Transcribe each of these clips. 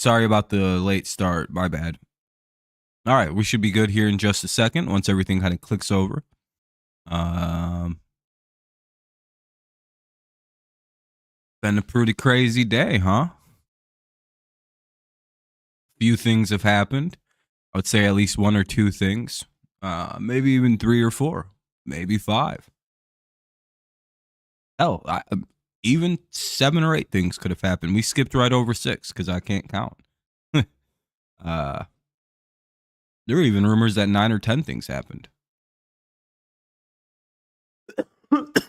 Sorry about the late start. My bad. All right, we should be good here in just a second once everything kind of clicks over. Been a pretty crazy day, huh? Few things have happened. I would say at least one or two things. Maybe even three or four. Maybe five. Hell, even 7 or 8 things could have happened. We skipped right over 6 because I can't count. There were even rumors that 9 or 10 things happened.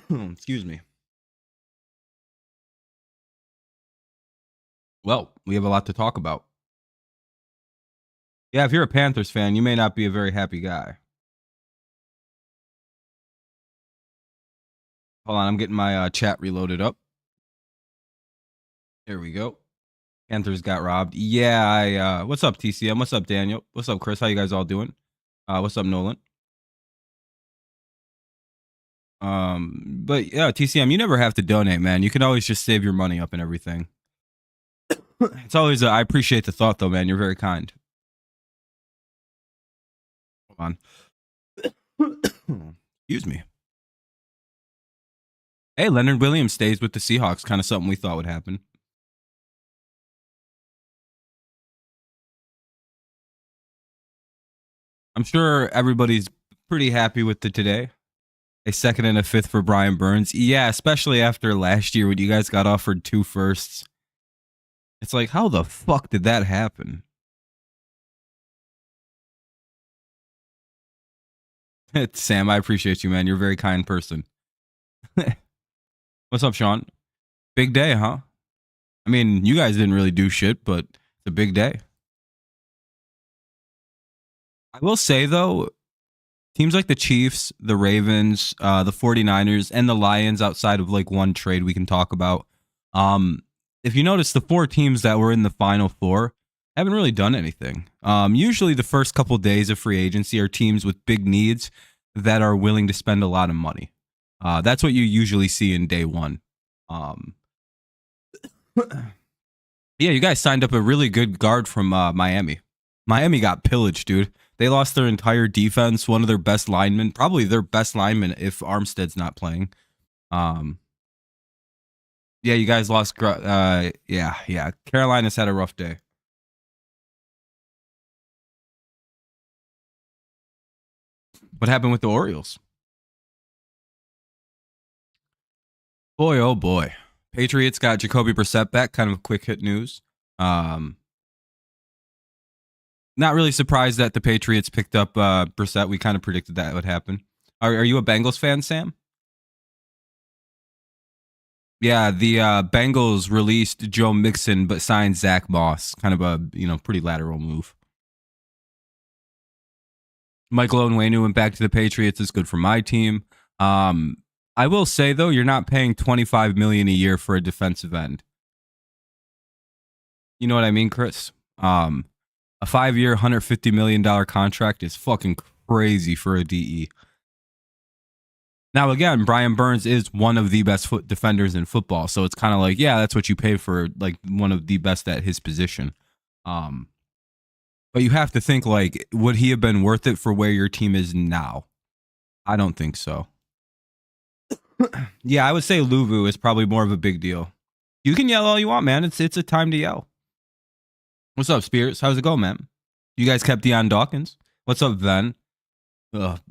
Excuse me. Well, we have a lot to talk about. Yeah, if you're a Panthers fan, you may not be a very happy guy. Hold on, I'm getting my chat reloaded up. There we go. Panthers got robbed. Yeah, what's up, TCM? What's up, Daniel? What's up, Chris? How you guys all doing? What's up, Nolan? But yeah, TCM, you never have to donate, man. You can always just save your money up and everything. It's always, I appreciate the thought, though, man. You're very kind. Hold on. Excuse me. Hey, Leonard Williams stays with the Seahawks. Kind of something we thought would happen. I'm sure everybody's pretty happy with the today. A second and a fifth for Brian Burns. Yeah, especially after last year when you guys got offered 2 firsts. It's like, how the fuck did that happen? Sam, I appreciate you, man. You're a very kind person. What's up, Sean? Big day, huh? I mean, you guys didn't really do shit, but it's a big day. I will say, though, teams like the Chiefs, the Ravens, the 49ers, and the Lions, outside of like one trade we can talk about, if you notice, the 4 teams that were in the Final Four haven't really done anything. Usually the first couple of days of free agency are teams with big needs that are willing to spend a lot of money. That's what you usually see in day one. Yeah, you guys signed up a really good guard from Miami. Miami got pillaged, dude. They lost their entire defense, one of their best linemen, probably their best lineman if Armstead's not playing. Yeah, you guys lost. Yeah. Carolina's had a rough day. What happened with the Orioles? Boy, oh boy. Patriots got Jacoby Brissett back. Kind of quick hit news. Not really surprised that the Patriots picked up Brissett. We kind of predicted that would happen. Are you a Bengals fan, Sam? Yeah, the Bengals released Joe Mixon but signed Zach Moss. Kind of a pretty lateral move. Michael Onwenu went back to the Patriots. Is good for my team. I will say though, you're not paying $25 million a year for a defensive end. You know what I mean, Chris? A 5-year, $150 million contract is fucking crazy for a DE. Now, again, Brian Burns is one of the best defenders in football, so it's kind of like, yeah, that's what you pay for, like one of the best at his position. But you have to think, like, would he have been worth it for where your team is now? I don't think so. Yeah, I would say Luvu is probably more of a big deal. You can yell all you want, man. It's a time to yell. What's up, Spirits? How's it going, man? You guys kept Deion Dawkins. What's up, Ven?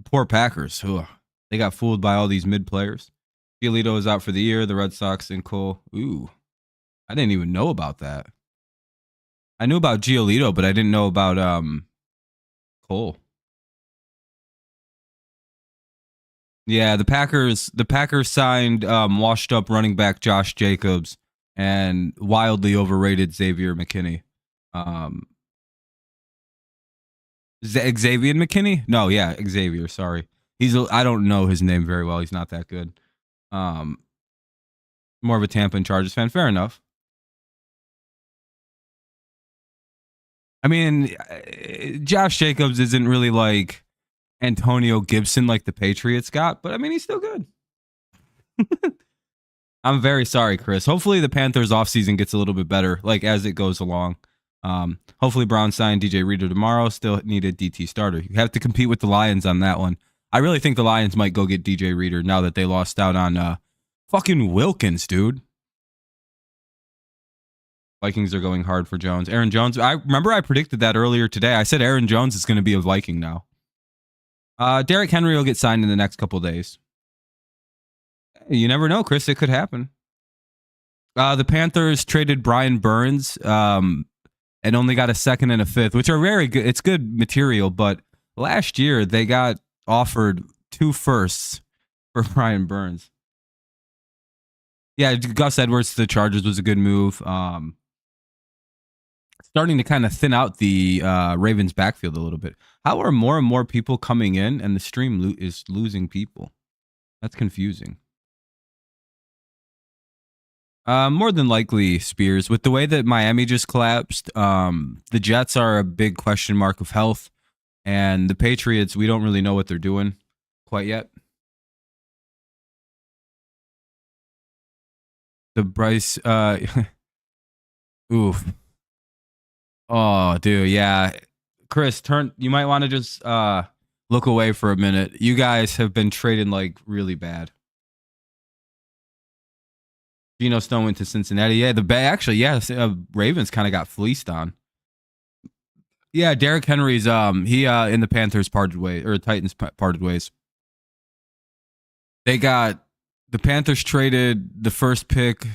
Poor Packers. Ugh. They got fooled by all these mid players. Giolito is out for the year. The Red Sox and Cole. Ooh, I didn't even know about that. I knew about Giolito, but I didn't know about Cole. Yeah, the Packers signed washed up running back Josh Jacobs and wildly overrated Xavier McKinney. Xavier McKinney? No, yeah, Xavier, sorry. I don't know his name very well. He's not that good. More of a Tampa and Chargers fan. Fair enough. I mean, Josh Jacobs isn't really like Antonio Gibson like the Patriots got, but I mean, he's still good. I'm very sorry, Chris. Hopefully the Panthers offseason gets a little bit better, like as it goes along. Hopefully Brown sign DJ Reader tomorrow. Still need a DT starter. You have to compete with the Lions on that one. I really think the Lions might go get DJ Reader now that they lost out on fucking Wilkins, dude. Vikings are going hard for Jones. Aaron Jones. I remember I predicted that earlier today. I said Aaron Jones is going to be a Viking now. Derrick Henry will get signed in the next couple days. You never know, Chris. It could happen. The Panthers traded Brian Burns and only got a second and a fifth, which are very good. It's good material, but last year they got offered 2 firsts for Brian Burns. Yeah, Gus Edwards to the Chargers was a good move. Starting to kind of thin out the Ravens backfield a little bit. How are more and more people coming in and the stream is losing people? That's confusing. More than likely, Spears. With the way that Miami just collapsed, the Jets are a big question mark of health. And the Patriots, we don't really know what they're doing quite yet. The Bryce, oof. Oh, dude, yeah. Chris, you might want to just look away for a minute. You guys have been trading like really bad. Geno Stone went to Cincinnati. Yeah, Ravens kind of got fleeced on. Yeah, Derrick Henry's he in the Panthers parted ways, or Titans parted ways. The Panthers traded the first pick,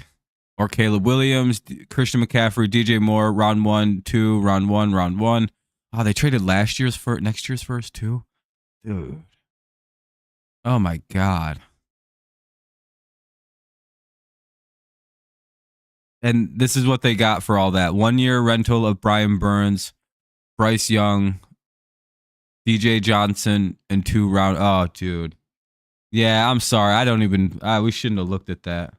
or Caleb Williams, Christian McCaffrey, DJ Moore, round 1, 2, round 1, round 1. Oh, they traded next year's first too? Dude. Oh my God. And this is what they got for all that. 1 year rental of Brian Burns, Bryce Young, DJ Johnson, and 2 round. Oh, dude. Yeah, I'm sorry. We shouldn't have looked at that.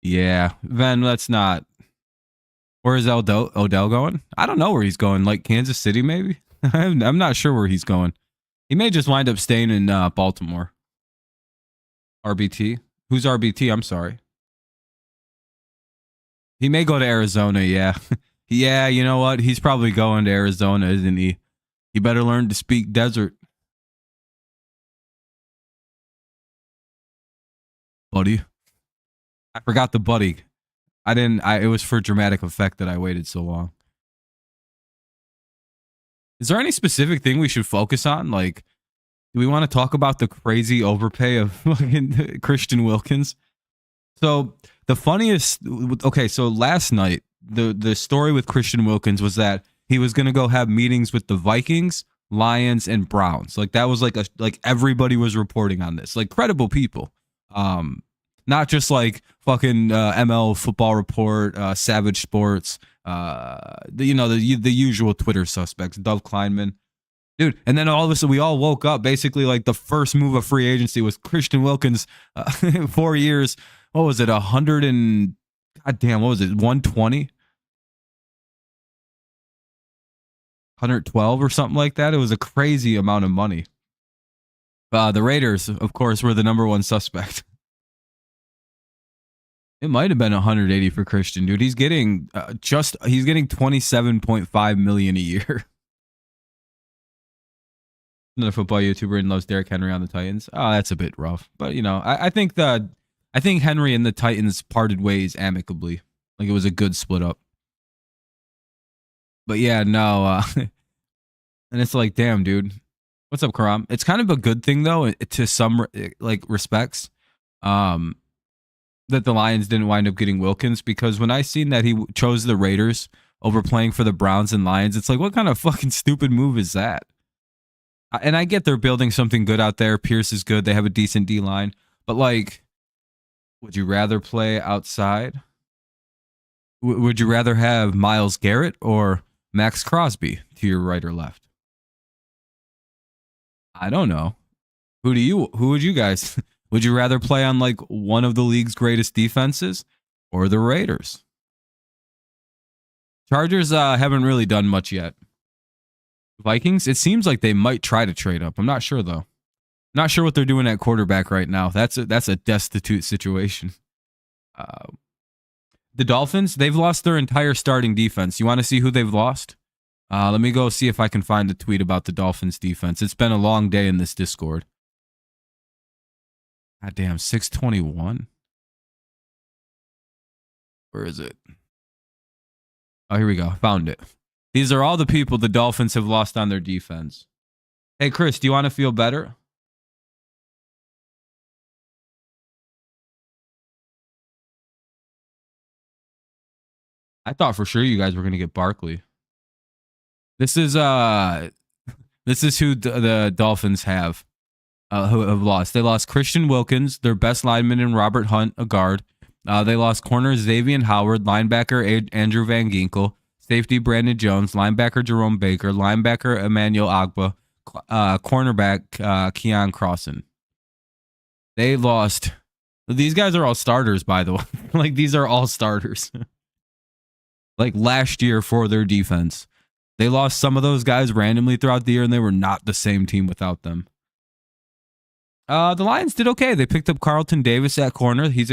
Yeah, Ven, let's not. Where is Odell going? I don't know where he's going. Like Kansas City, maybe? I'm not sure where he's going. He may just wind up staying in Baltimore. RBT? Who's RBT? I'm sorry. He may go to Arizona, yeah. Yeah, you know what? He's probably going to Arizona, isn't he? He better learn to speak desert. Buddy. I forgot the buddy. It was for dramatic effect that I waited so long. Is there any specific thing we should focus on? Like, do we want to talk about the crazy overpay of fucking Christian Wilkins? So the funniest, okay, so last night, the story with Christian Wilkins was that he was going to go have meetings with the Vikings, Lions, and Browns. Like that was like everybody was reporting on this, like credible people. Not just like fucking ML Football Report, Savage Sports, the usual Twitter suspects, Dove Kleinman. Dude, and then all of a sudden we all woke up. Basically, like the first move of free agency was Christian Wilkins, 4 years. What was it? 100 and goddamn, what was it? 120, 112 or something like that. It was a crazy amount of money. The Raiders, of course, were the number one suspect. It might have been 180 for Christian, dude. He's getting he's getting 27.5 million a year. Another football YouTuber and loves Derrick Henry on the Titans. Oh, that's a bit rough. But you know, I think Henry and the Titans parted ways amicably. Like it was a good split up. But yeah, no. And it's like, damn, dude. What's up, Karam? It's kind of a good thing though, to some like respects. That the Lions didn't wind up getting Wilkins, because when I seen that he chose the Raiders over playing for the Browns and Lions, it's like, what kind of fucking stupid move is that? And I get they're building something good out there. Pierce is good. They have a decent D-line. But, like, would you rather play outside? Would you rather have Myles Garrett or Max Crosby to your right or left? I don't know. Who would you guys... Would you rather play on, like, one of the league's greatest defenses or the Raiders? Chargers haven't really done much yet. Vikings, it seems like they might try to trade up. I'm not sure, though. Not sure what they're doing at quarterback right now. That's a destitute situation. The Dolphins, they've lost their entire starting defense. You want to see who they've lost? Let me go see if I can find a tweet about the Dolphins defense. It's been a long day in this Discord. God damn, 621. Where is it? Oh, here we go. Found it. These are all the people the Dolphins have lost on their defense. Hey, Chris, do you want to feel better? I thought for sure you guys were going to get Barkley. This is who the Dolphins have who have lost. They lost Christian Wilkins, their best lineman, and Robert Hunt, a guard. They lost corner Xavier Howard, linebacker Andrew Van Ginkel, safety Brandon Jones, linebacker Jerome Baker, linebacker Emmanuel Agba, cornerback Keon Crossan. They lost. These guys are all starters, by the way. Like, these are all starters. Like last year for their defense. They lost some of those guys randomly throughout the year, and they were not the same team without them. The Lions did okay. They picked up Carlton Davis at corner. He's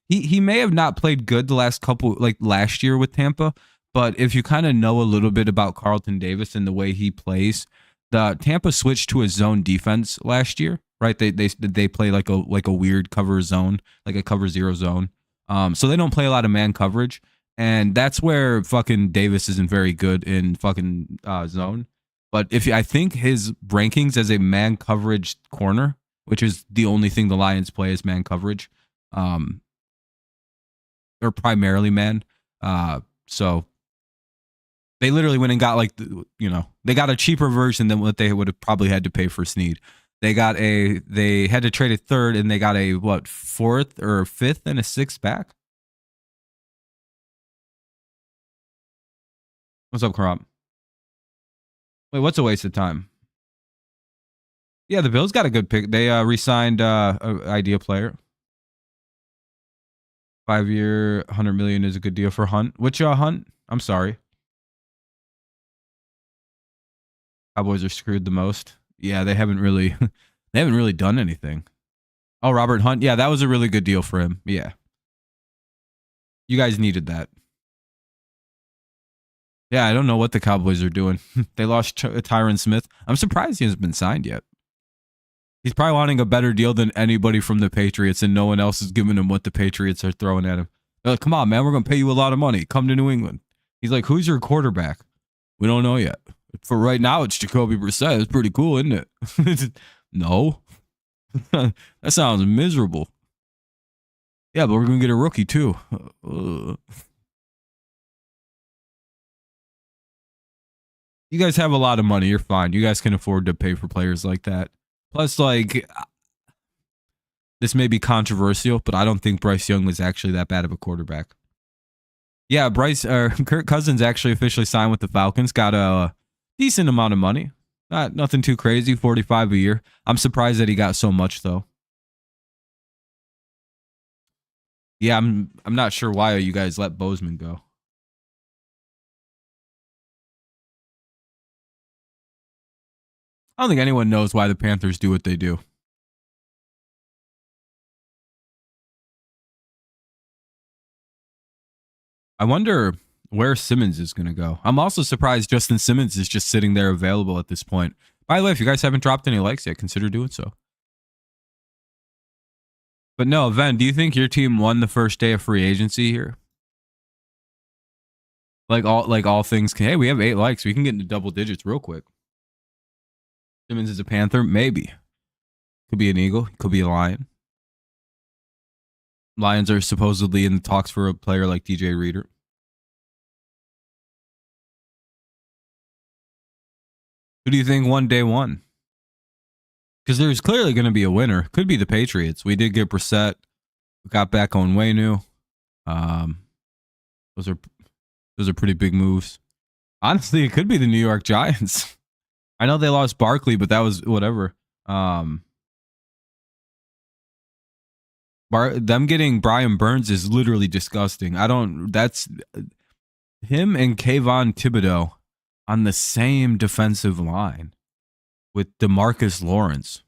he may have not played good the last couple, like last year with Tampa, but if you kind of know a little bit about Carlton Davis and the way he plays, the Tampa switched to a zone defense last year, right? They play like a weird cover zone, like a cover zero zone. So they don't play a lot of man coverage. And that's where fucking Davis isn't very good in fucking zone. But I think his rankings as a man coverage corner, which is the only thing the Lions play is man coverage, or primarily man. So they literally went and got they got a cheaper version than what they would have probably had to pay for Snead. They had to trade a third, and they got a fourth or fifth and a sixth back. What's up, Crop? Wait, what's a waste of time? Yeah, the Bills got a good pick. They re-signed idea player. 5-year, $100 million is a good deal for Hunt. Which Hunt? I'm sorry. Cowboys are screwed the most. Yeah, they haven't really done anything. Oh, Robert Hunt. Yeah, that was a really good deal for him. Yeah. You guys needed that. Yeah, I don't know what the Cowboys are doing. They lost Tyron Smith. I'm surprised he hasn't been signed yet. He's probably wanting a better deal than anybody from the Patriots, and no one else is giving him what the Patriots are throwing at him. They're like, come on, man, we're going to pay you a lot of money. Come to New England. He's like, who's your quarterback? We don't know yet. For right now, it's Jacoby Brissett. It's pretty cool, isn't it? No. That sounds miserable. Yeah, but we're going to get a rookie, too. You guys have a lot of money. You're fine. You guys can afford to pay for players like that. Plus, this may be controversial, but I don't think Bryce Young was actually that bad of a quarterback. Yeah, Kirk Cousins actually officially signed with the Falcons. Got a decent amount of money. Nothing too crazy, $45 a year. I'm surprised that he got so much, though. Yeah, I'm not sure why you guys let Bozeman go. I don't think anyone knows why the Panthers do what they do. I wonder where Simmons is going to go. I'm also surprised Justin Simmons is just sitting there available at this point. By the way, if you guys haven't dropped any likes yet, consider doing so. But no, Ven, do you think your team won the first day of free agency here? Like all things, hey, we have 8 likes. We can get into double digits real quick. Simmons is a Panther? Maybe. Could be an Eagle. Could be a Lion. Lions are supposedly in the talks for a player like DJ Reader. Who do you think won day one? Because there's clearly going to be a winner. Could be the Patriots. We did get Brissett. We got back Onwenu. Those are pretty big moves. Honestly, it could be the New York Giants. I know they lost Barkley, but that was whatever. Them getting Brian Burns is literally disgusting. That's him and Kayvon Thibodeau on the same defensive line with DeMarcus Lawrence.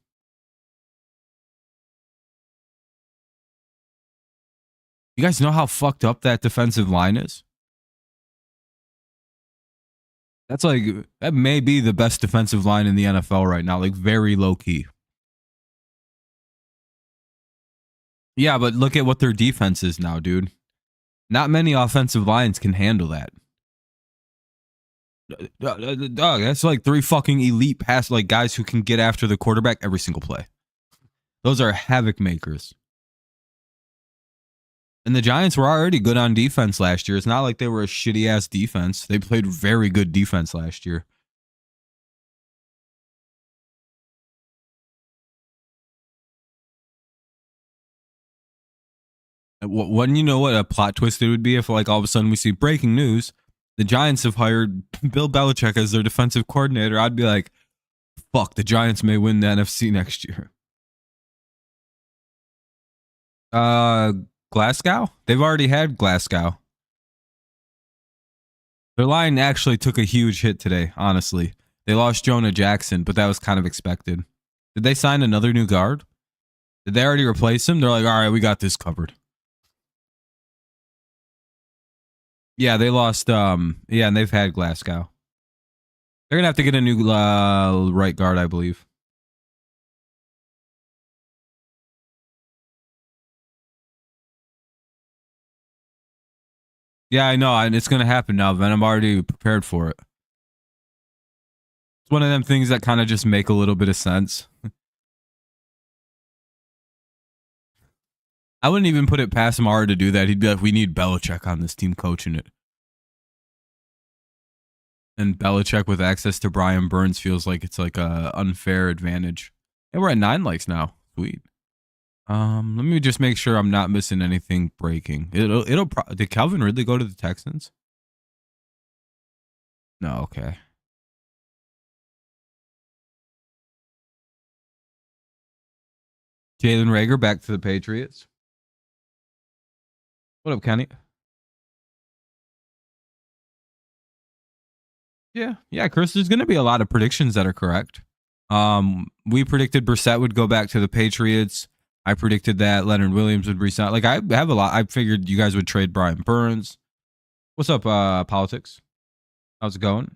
You guys know how fucked up that defensive line is? That's like, that may be the best defensive line in the NFL right now, like very low key. Yeah, but look at what their defense is now, dude. Not many offensive lines can handle that. Dog, that's like 3 fucking elite pass, like guys who can get after the quarterback every single play. Those are havoc makers. And the Giants were already good on defense last year. It's not like they were a shitty ass defense. They played very good defense last year. Wouldn't you know what a plot twist it would be if, like, all of a sudden we see breaking news, the Giants have hired Bill Belichick as their defensive coordinator? I'd be like, fuck, the Giants may win the NFC next year. Glasgow? They've already had Glasgow. Their line actually took a huge hit today, honestly. They lost Jonah Jackson, but that was kind of expected. Did they sign another new guard? Did they already replace him? They're like, all right, we got this covered. Yeah, they lost. Yeah, and they've had Glasgow. They're gonna have to get a new right guard, I believe. Yeah, I know, and it's gonna happen now, Ven. I'm already prepared for it. It's one of them things that kind of just make a little bit of sense. I wouldn't even put it past Mara to do that. He'd be like, we need Belichick on this team coaching it. And Belichick with access to Brian Burns feels like it's like a unfair advantage. And we're at 9 likes now. Sweet. Let me just make sure I'm not missing anything breaking. Did Calvin Ridley go to the Texans? No, okay. Jalen Reagor back to the Patriots. What up, Kenny? Yeah, Chris. There's going to be a lot of predictions that are correct. We predicted Brissett would go back to the Patriots. I predicted that Leonard Williams would resign. Like, I have a lot. I figured you guys would trade Brian Burns. What's up, politics? How's it going?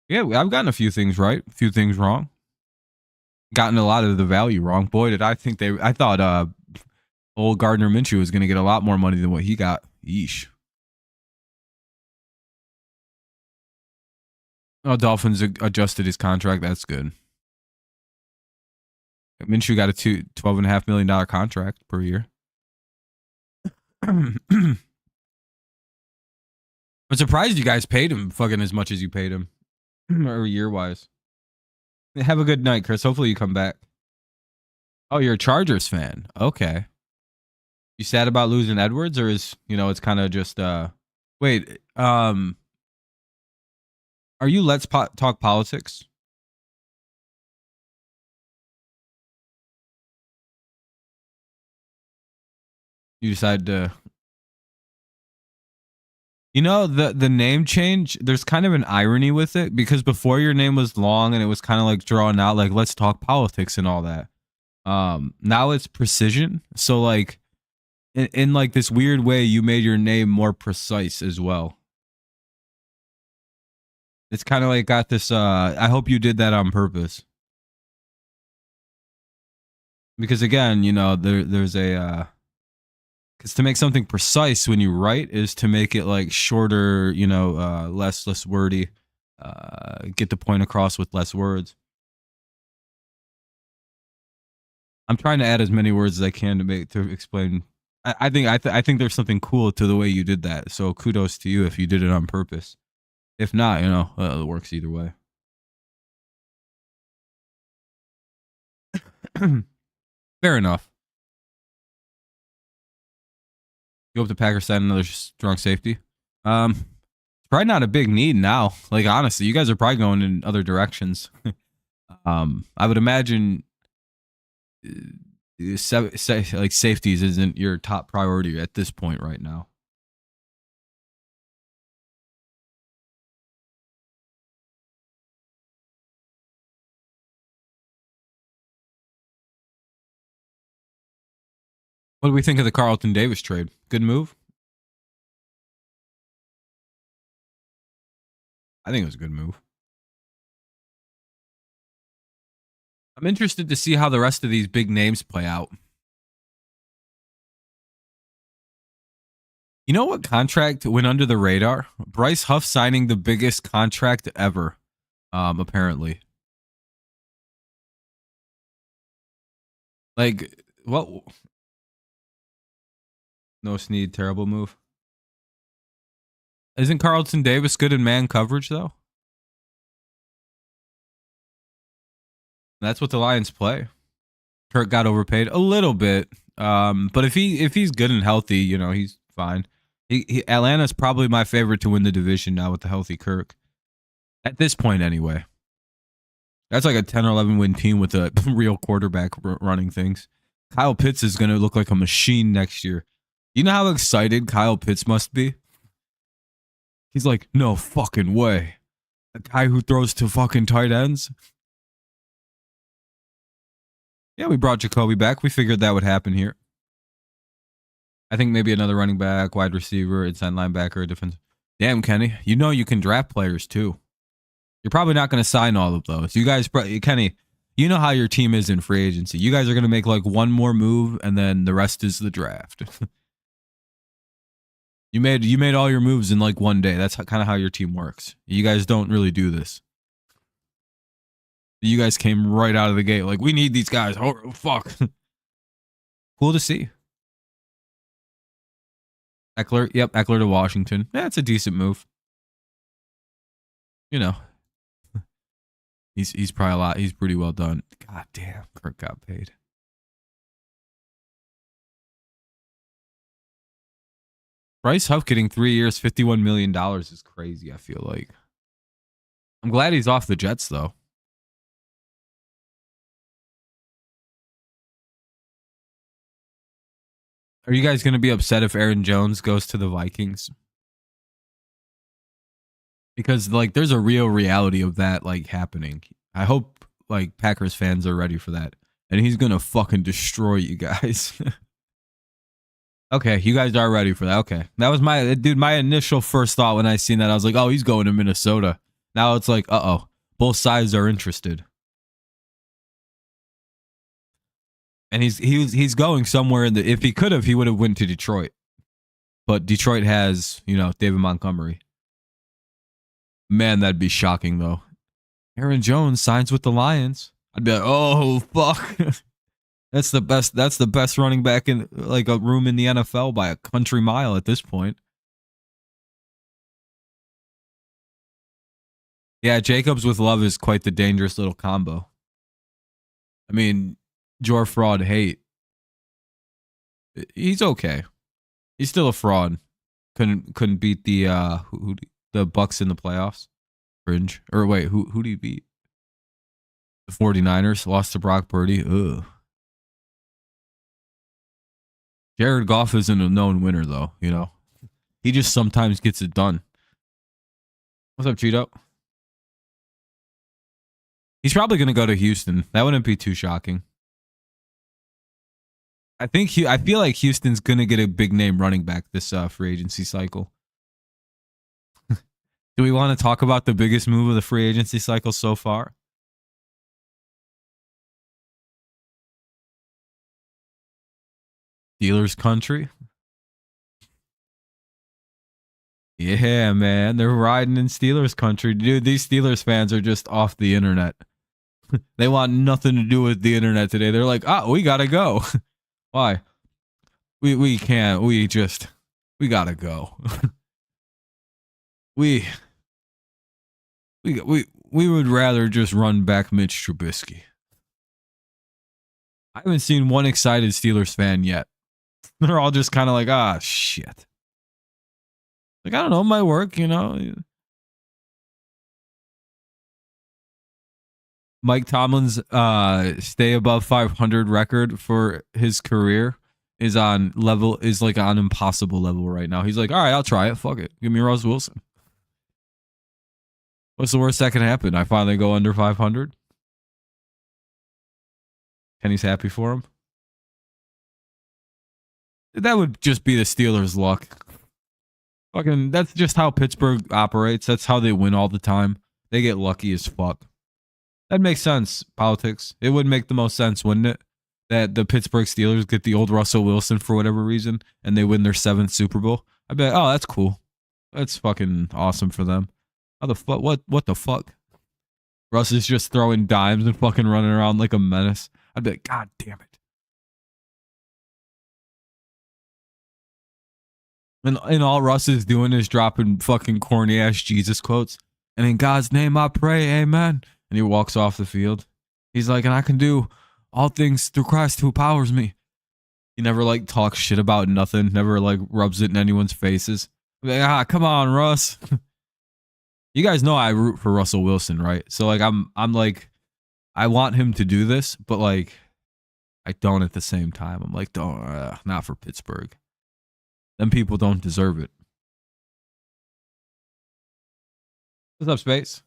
Yeah, I've gotten a few things right, a few things wrong. Gotten a lot of the value wrong. Boy, did I think I thought old Gardner Minshew was going to get a lot more money than what he got. Yeesh. Oh, Dolphins adjusted his contract. That's good. Minshew got a $12.5 million contract per year. I'm surprised you guys paid him fucking as much as you paid him, or year wise. Have a good night, Chris. Hopefully you come back. Oh, you're a Chargers fan. Okay. You sad about losing Edwards, or is it's kind of just wait, are you Let's Talk Politics? You decided to, the name change, there's kind of an irony with it, because before your name was long and it was kind of like drawn out, like Let's Talk Politics and all that. Now it's Precision. So like in like this weird way, you made your name more precise as well. It's kind of like got this I hope you did that on purpose. Because again, there's a because to make something precise when you write is to make it like shorter, less wordy, get the point across with less words. I'm trying to add as many words as I can to explain. I think there's something cool to the way you did that. So kudos to you if you did it on purpose. If not, it works either way. Fair enough. You hope the Packers sign another strong safety. It's probably not a big need now. Like, honestly, you guys are probably going in other directions. I would imagine like safeties isn't your top priority at this point right now. What do we think of the Carlton Davis trade? Good move? I think it was a good move. I'm interested to see how the rest of these big names play out. You know what contract went under the radar? Bryce Huff signing the biggest contract ever, apparently. Like, what? No Snead, terrible move. Isn't Carlton Davis good in man coverage, though? That's what the Lions play. Kirk got overpaid a little bit, but if he's good and healthy, you know, he's fine. Atlanta's probably my favorite to win the division now with the healthy Kirk. At this point, anyway. That's like a 10 or 11 win team with a real quarterback running things. Kyle Pitts is going to look like a machine next year. You know how excited Kyle Pitts must be? He's like, no fucking way. A guy who throws to fucking tight ends? Yeah, we brought Jacoby back. We figured that would happen here. I think maybe another running back, wide receiver, inside linebacker, defense. Damn, Kenny. You know you can draft players too. You're probably not going to sign all of those. You guys, Kenny, you know how your team is in free agency. You guys are going to make like one more move, and then the rest is the draft. You made all your moves in like one day. That's kind of how your team works. You guys don't really do this. You guys came right out of the gate like, we need these guys. Oh, fuck. Cool to see. Eckler. Yep, Eckler to Washington. That's a decent move. You know. He's probably a lot. He's pretty well done. God damn, Kirk got paid. Bryce Huff getting 3 years, $51 million is crazy, I feel like. I'm glad he's off the Jets, though. Are you guys going to be upset if Aaron Jones goes to the Vikings? Because, like, there's a real reality of that, like, happening. I hope, like, Packers fans are ready for that. And he's going to fucking destroy you guys. Okay, you guys are ready for that. Okay. That was my initial first thought when I seen that. I was like, oh, he's going to Minnesota. Now it's like, uh-oh. Both sides are interested. And he's going somewhere in the, if he could have, he would have went to Detroit. But Detroit has, you know, David Montgomery. Man, that'd be shocking though. Aaron Jones signs with the Lions. I'd be like, oh fuck. That's the best running back in like a room in the NFL by a country mile at this point. Yeah, Jacobs with Love is quite the dangerous little combo. I mean, Jor fraud hate. He's okay. He's still a fraud. Couldn't beat the Bucks in the playoffs. Fringe. Or wait, who did he beat? The 49ers lost to Brock Purdy. Ugh. Jared Goff isn't a known winner though, you know. He just sometimes gets it done. What's up, Cheeto? He's probably going to go to Houston. That wouldn't be too shocking. I feel like Houston's going to get a big name running back this free agency cycle. Do we want to talk about the biggest move of the free agency cycle so far? Steelers country. Yeah, man. They're riding in Steelers country. Dude, these Steelers fans are just off the internet. They want nothing to do with the internet today. They're like, we got to go. Why? We can't. We got to go. we would rather just run back Mitch Trubisky. I haven't seen one excited Steelers fan yet. They're all just kind of like, shit. Like, I don't know, it might work, you know. Mike Tomlin's stay above 500 record for his career is like on impossible level right now. He's like, all right, I'll try it. Fuck it. Give me Russ Wilson. What's the worst that can happen? I finally go under 500. Kenny's happy for him. That would just be the Steelers' luck. Fucking, that's just how Pittsburgh operates. That's how they win all the time. They get lucky as fuck. That makes sense, politics. It would make the most sense, wouldn't it? That the Pittsburgh Steelers get the old Russell Wilson for whatever reason, and they win their 7th Super Bowl. I'd be like, oh, that's cool. That's fucking awesome for them. How the fuck? What the fuck? Russ is just throwing dimes and fucking running around like a menace. I'd be like, God damn it. And all Russ is doing is dropping fucking corny ass Jesus quotes. And in God's name I pray, amen. And he walks off the field. He's like, and I can do all things through Christ who powers me. He never like talks shit about nothing. Never like rubs it in anyone's faces. Like, come on, Russ. You guys know I root for Russell Wilson, right? So like I'm like, I want him to do this, but like I don't at the same time. I'm like, don't, not for Pittsburgh. Them people don't deserve it. What's up, Space?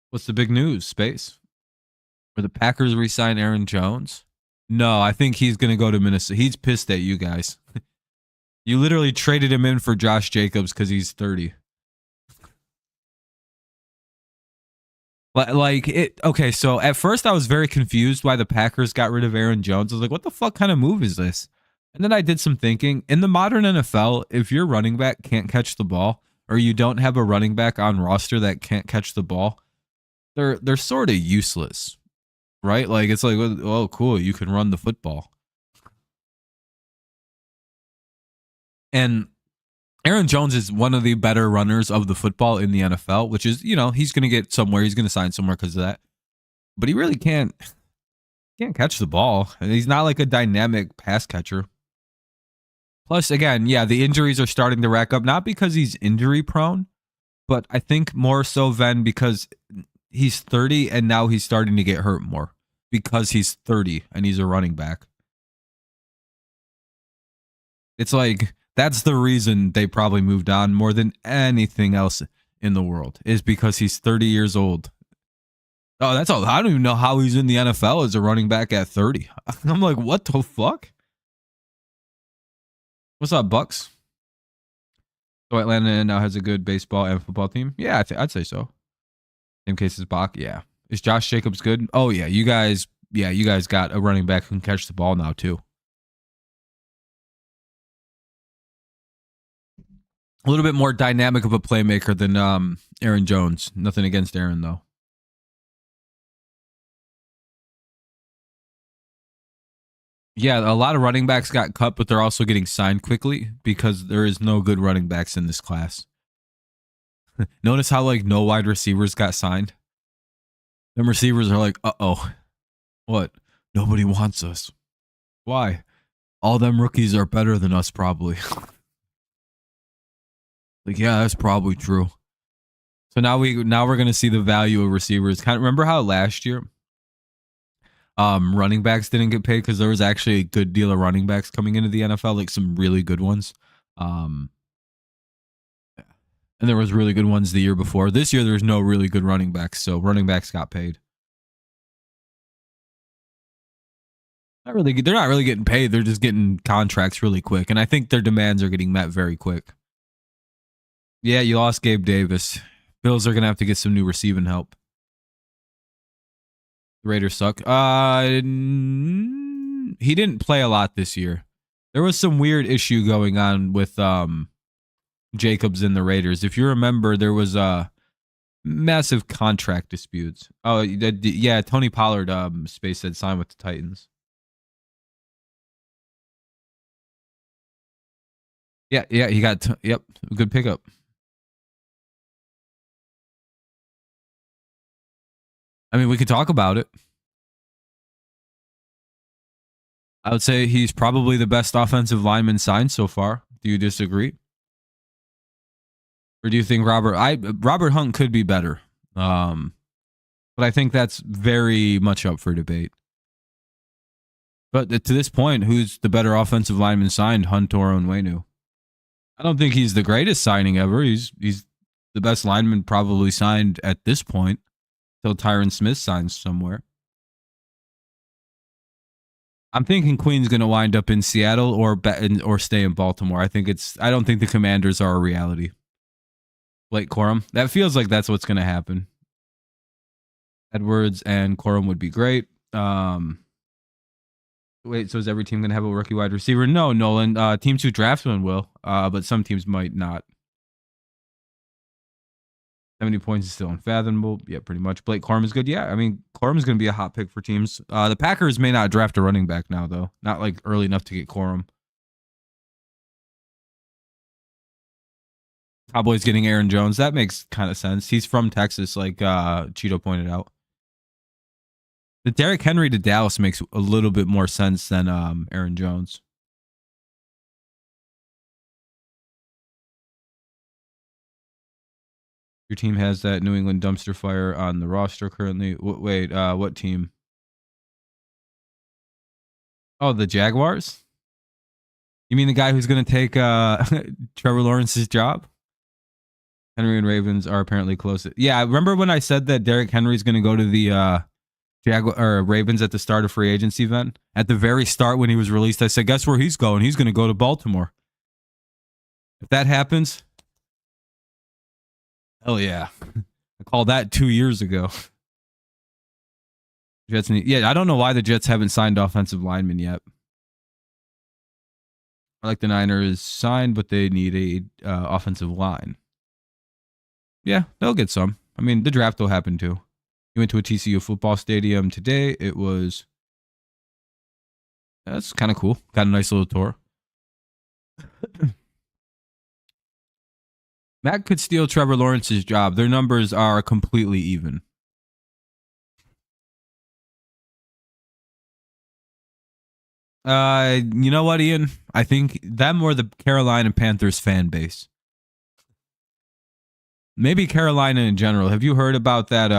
What's the big news, Space? Were the Packers re-sign Aaron Jones? No, I think he's going to go to Minnesota. He's pissed at you guys. You literally traded him in for Josh Jacobs because he's 30. Like it. Okay, so at first I was very confused why the Packers got rid of Aaron Jones. I was like, what the fuck kind of move is this? And then I did some thinking. In the modern NFL, if your running back can't catch the ball, or you don't have a running back on roster that can't catch the ball, they're sort of useless, right? Like it's like, oh, cool, you can run the football. And Aaron Jones is one of the better runners of the football in the NFL, which is, you know, he's going to get somewhere. He's going to sign somewhere because of that. But he really can't catch the ball. And he's not like a dynamic pass catcher. Plus, again, yeah, the injuries are starting to rack up, not because he's injury prone, but I think more so than because he's 30 and now he's starting to get hurt more because he's 30 and he's a running back. It's like, that's the reason they probably moved on more than anything else in the world, is because he's 30 years old. Oh, that's all. I don't even know how he's in the NFL as a running back at 30. I'm like, what the fuck? What's up, Bucks? So Atlanta now has a good baseball and football team? Yeah, I'd say so. Same case as Bach, yeah. Is Josh Jacobs good? Oh, yeah. You guys got a running back who can catch the ball now, too. A little bit more dynamic of a playmaker than Aaron Jones. Nothing against Aaron, though. Yeah, a lot of running backs got cut, but they're also getting signed quickly because there is no good running backs in this class. Notice how like no wide receivers got signed? Them receivers are like, uh-oh. What? Nobody wants us. Why? All them rookies are better than us, probably. Like, yeah, that's probably true. So now we're gonna see the value of receivers. Kind of remember how last year running backs didn't get paid because there was actually a good deal of running backs coming into the NFL, like some really good ones. And there was really good ones the year before. This year there's no really good running backs, so running backs got paid. They're not really getting paid. They're just getting contracts really quick, and I think their demands are getting met very quick. Yeah, you lost Gabe Davis. Bills are gonna have to get some new receiving help. The Raiders suck. He didn't play a lot this year. There was some weird issue going on with Jacobs and the Raiders. If you remember, there was massive contract disputes. Oh, yeah, Tony Pollard Space said sign with the Titans. Yeah, he got yep, good pickup. I mean, we could talk about it. I would say he's probably the best offensive lineman signed so far. Do you disagree? Or do you think Robert Hunt could be better? But I think that's very much up for debate. But to this point, who's the better offensive lineman signed, Hunt or Onwenu? I don't think he's the greatest signing ever. He's the best lineman probably signed at this point, till Tyron Smith signs somewhere. I'm thinking Queen's going to wind up in Seattle or stay in Baltimore. I don't think the Commanders are a reality. Blake Corum. That feels like that's what's going to happen. Edwards and Corum would be great. Wait, so is every team going to have a rookie wide receiver? No, Nolan. Teams who draft one will, but some teams might not. 70 points is still unfathomable. Yeah, pretty much. Blake Corum is good. Yeah, I mean, Corum is going to be a hot pick for teams. The Packers may not draft a running back now, though. Not like early enough to get Corum. Cowboys getting Aaron Jones. That makes kind of sense. He's from Texas, like Cheeto pointed out. The Derrick Henry to Dallas makes a little bit more sense than Aaron Jones. Your team has that New England dumpster fire on the roster currently. Wait, what team? Oh, the Jaguars? You mean the guy who's going to take Trevor Lawrence's job? Henry and Ravens are apparently close. Yeah, remember when I said that Derrick Henry's going to go to the Ravens at the start of free agency event? At the very start when he was released, I said, guess where he's going? He's going to go to Baltimore. If that happens, hell yeah. I called that 2 years ago. Jets I don't know why the Jets haven't signed offensive linemen yet. I like the Niners signed, but they need a offensive line. Yeah, they'll get some. I mean, the draft will happen too. You went to a TCU football stadium today. That's kind of cool. Got a nice little tour. Matt could steal Trevor Lawrence's job. Their numbers are completely even. You know what, Ian? I think them or the Carolina Panthers fan base. Maybe Carolina in general. Have you heard about that?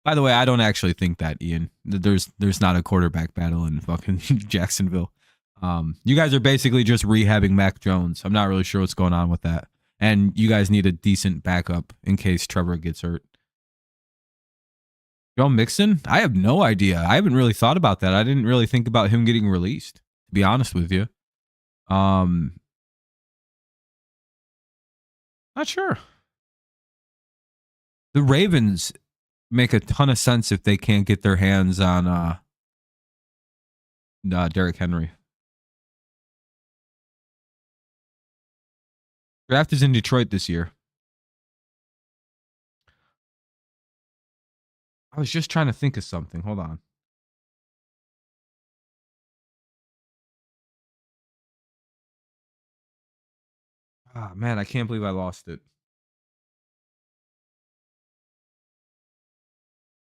By the way, I don't actually think that, Ian. There's not a quarterback battle in fucking Jacksonville. You guys are basically just rehabbing Mac Jones. I'm not really sure what's going on with that. And you guys need a decent backup in case Trevor gets hurt. Joe Mixon? I have no idea. I haven't really thought about that. I didn't really think about him getting released, to be honest with you. Not sure. The Ravens make a ton of sense if they can't get their hands on Derrick Henry. Draft is in Detroit this year. I was just trying to think of something. Hold on. Ah, man, I can't believe I lost it.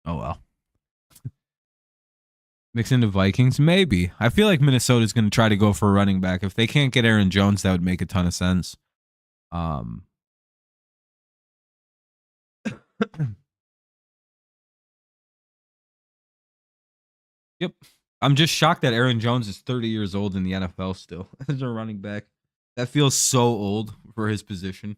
Oh, well. Mix into Vikings? Maybe. I feel like Minnesota's going to try to go for a running back. If they can't get Aaron Jones, that would make a ton of sense. Yep. I'm just shocked that Aaron Jones is 30 years old in the NFL still as a running back. That feels so old for his position.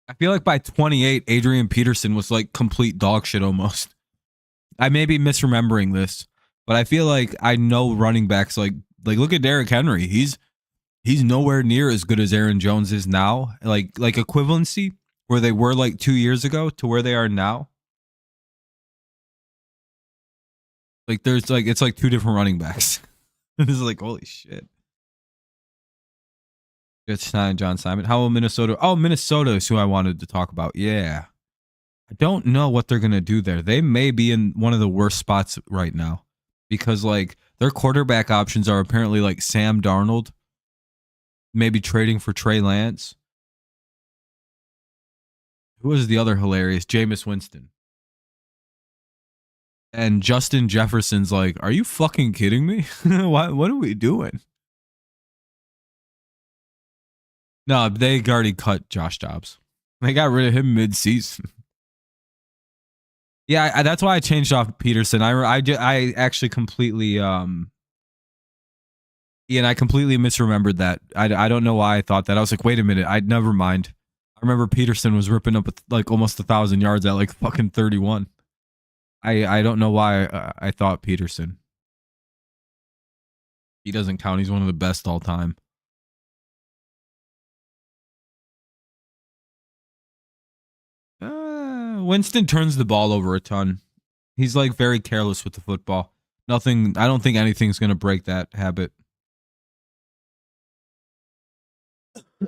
I feel like by 28, Adrian Peterson was like complete dog shit almost. I may be misremembering this, but I feel like I know running backs like look at Derrick Henry. He's nowhere near as good as Aaron Jones is now. Like equivalency where they were like 2 years ago to where they are now. Like there's like it's like two different running backs. It's like holy shit. It's not John Simon. How will Minnesota? Oh, Minnesota is who I wanted to talk about. Yeah. I don't know what they're going to do there. They may be in one of the worst spots right now because like their quarterback options are apparently like Sam Darnold, maybe trading for Trey Lance. Who was the other hilarious? Jameis Winston. And Justin Jefferson's like, are you fucking kidding me? What are we doing? No, they already cut Josh Dobbs. They got rid of him mid-season. Yeah, that's why I changed off Peterson. I actually completely Ian, I completely misremembered that. I don't know why I thought that. I was like, wait a minute, I'd never mind. I remember Peterson was ripping up like almost 1,000 yards at like fucking 31. I don't know why I thought Peterson. He doesn't count. He's one of the best all time. Winston turns the ball over a ton. He's like very careless with the football. Nothing. I don't think anything's gonna break that habit.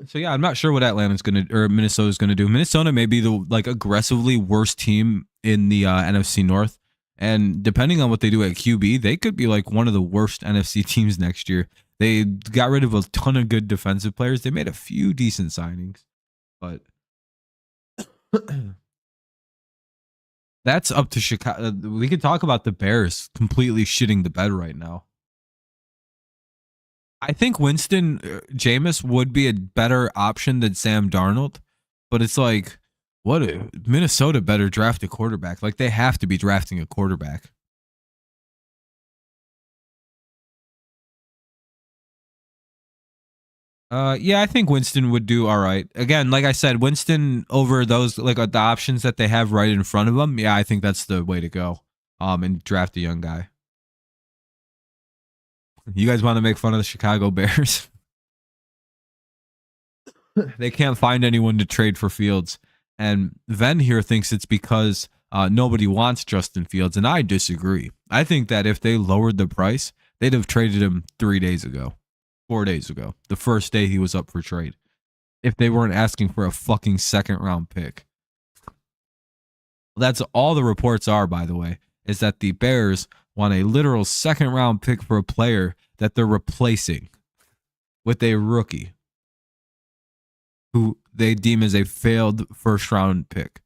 So yeah, I'm not sure what Atlanta's gonna or Minnesota's gonna do. Minnesota may be the like aggressively worst team in the NFC North, and depending on what they do at QB, they could be like one of the worst NFC teams next year. They got rid of a ton of good defensive players. They made a few decent signings, but that's up to Chicago. We could talk about the Bears completely shitting the bed right now. I think Winston Jameis would be a better option than Sam Darnold, but it's like, what? Minnesota better draft a quarterback. Like they have to be drafting a quarterback. Yeah, I think Winston would do all right. Again, like I said, Winston over those like the options that they have right in front of them. Yeah, I think that's the way to go. And draft a young guy. You guys want to make fun of the Chicago Bears? They can't find anyone to trade for Fields, and Ven here thinks it's because nobody wants Justin Fields, and I disagree. I think that if they lowered the price, they'd have traded him 3 days ago. 4 days ago, the first day he was up for trade, if they weren't asking for a fucking second round pick. That's all the reports are, by the way, is that the Bears want a literal second round pick for a player that they're replacing with a rookie who they deem as a failed first round pick.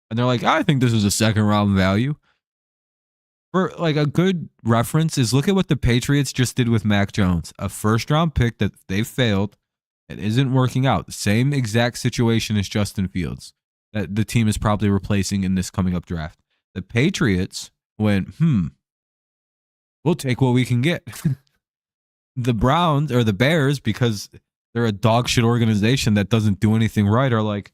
And they're like, I think this is a second round value. For like a good reference is look at what the Patriots just did with Mac Jones, a first round pick that they failed. It isn't working out. The same exact situation as Justin Fields that the team is probably replacing in this coming up draft. The Patriots went, we'll take what we can get. The Browns or the Bears, because they're a dog shit organization that doesn't do anything right, are like,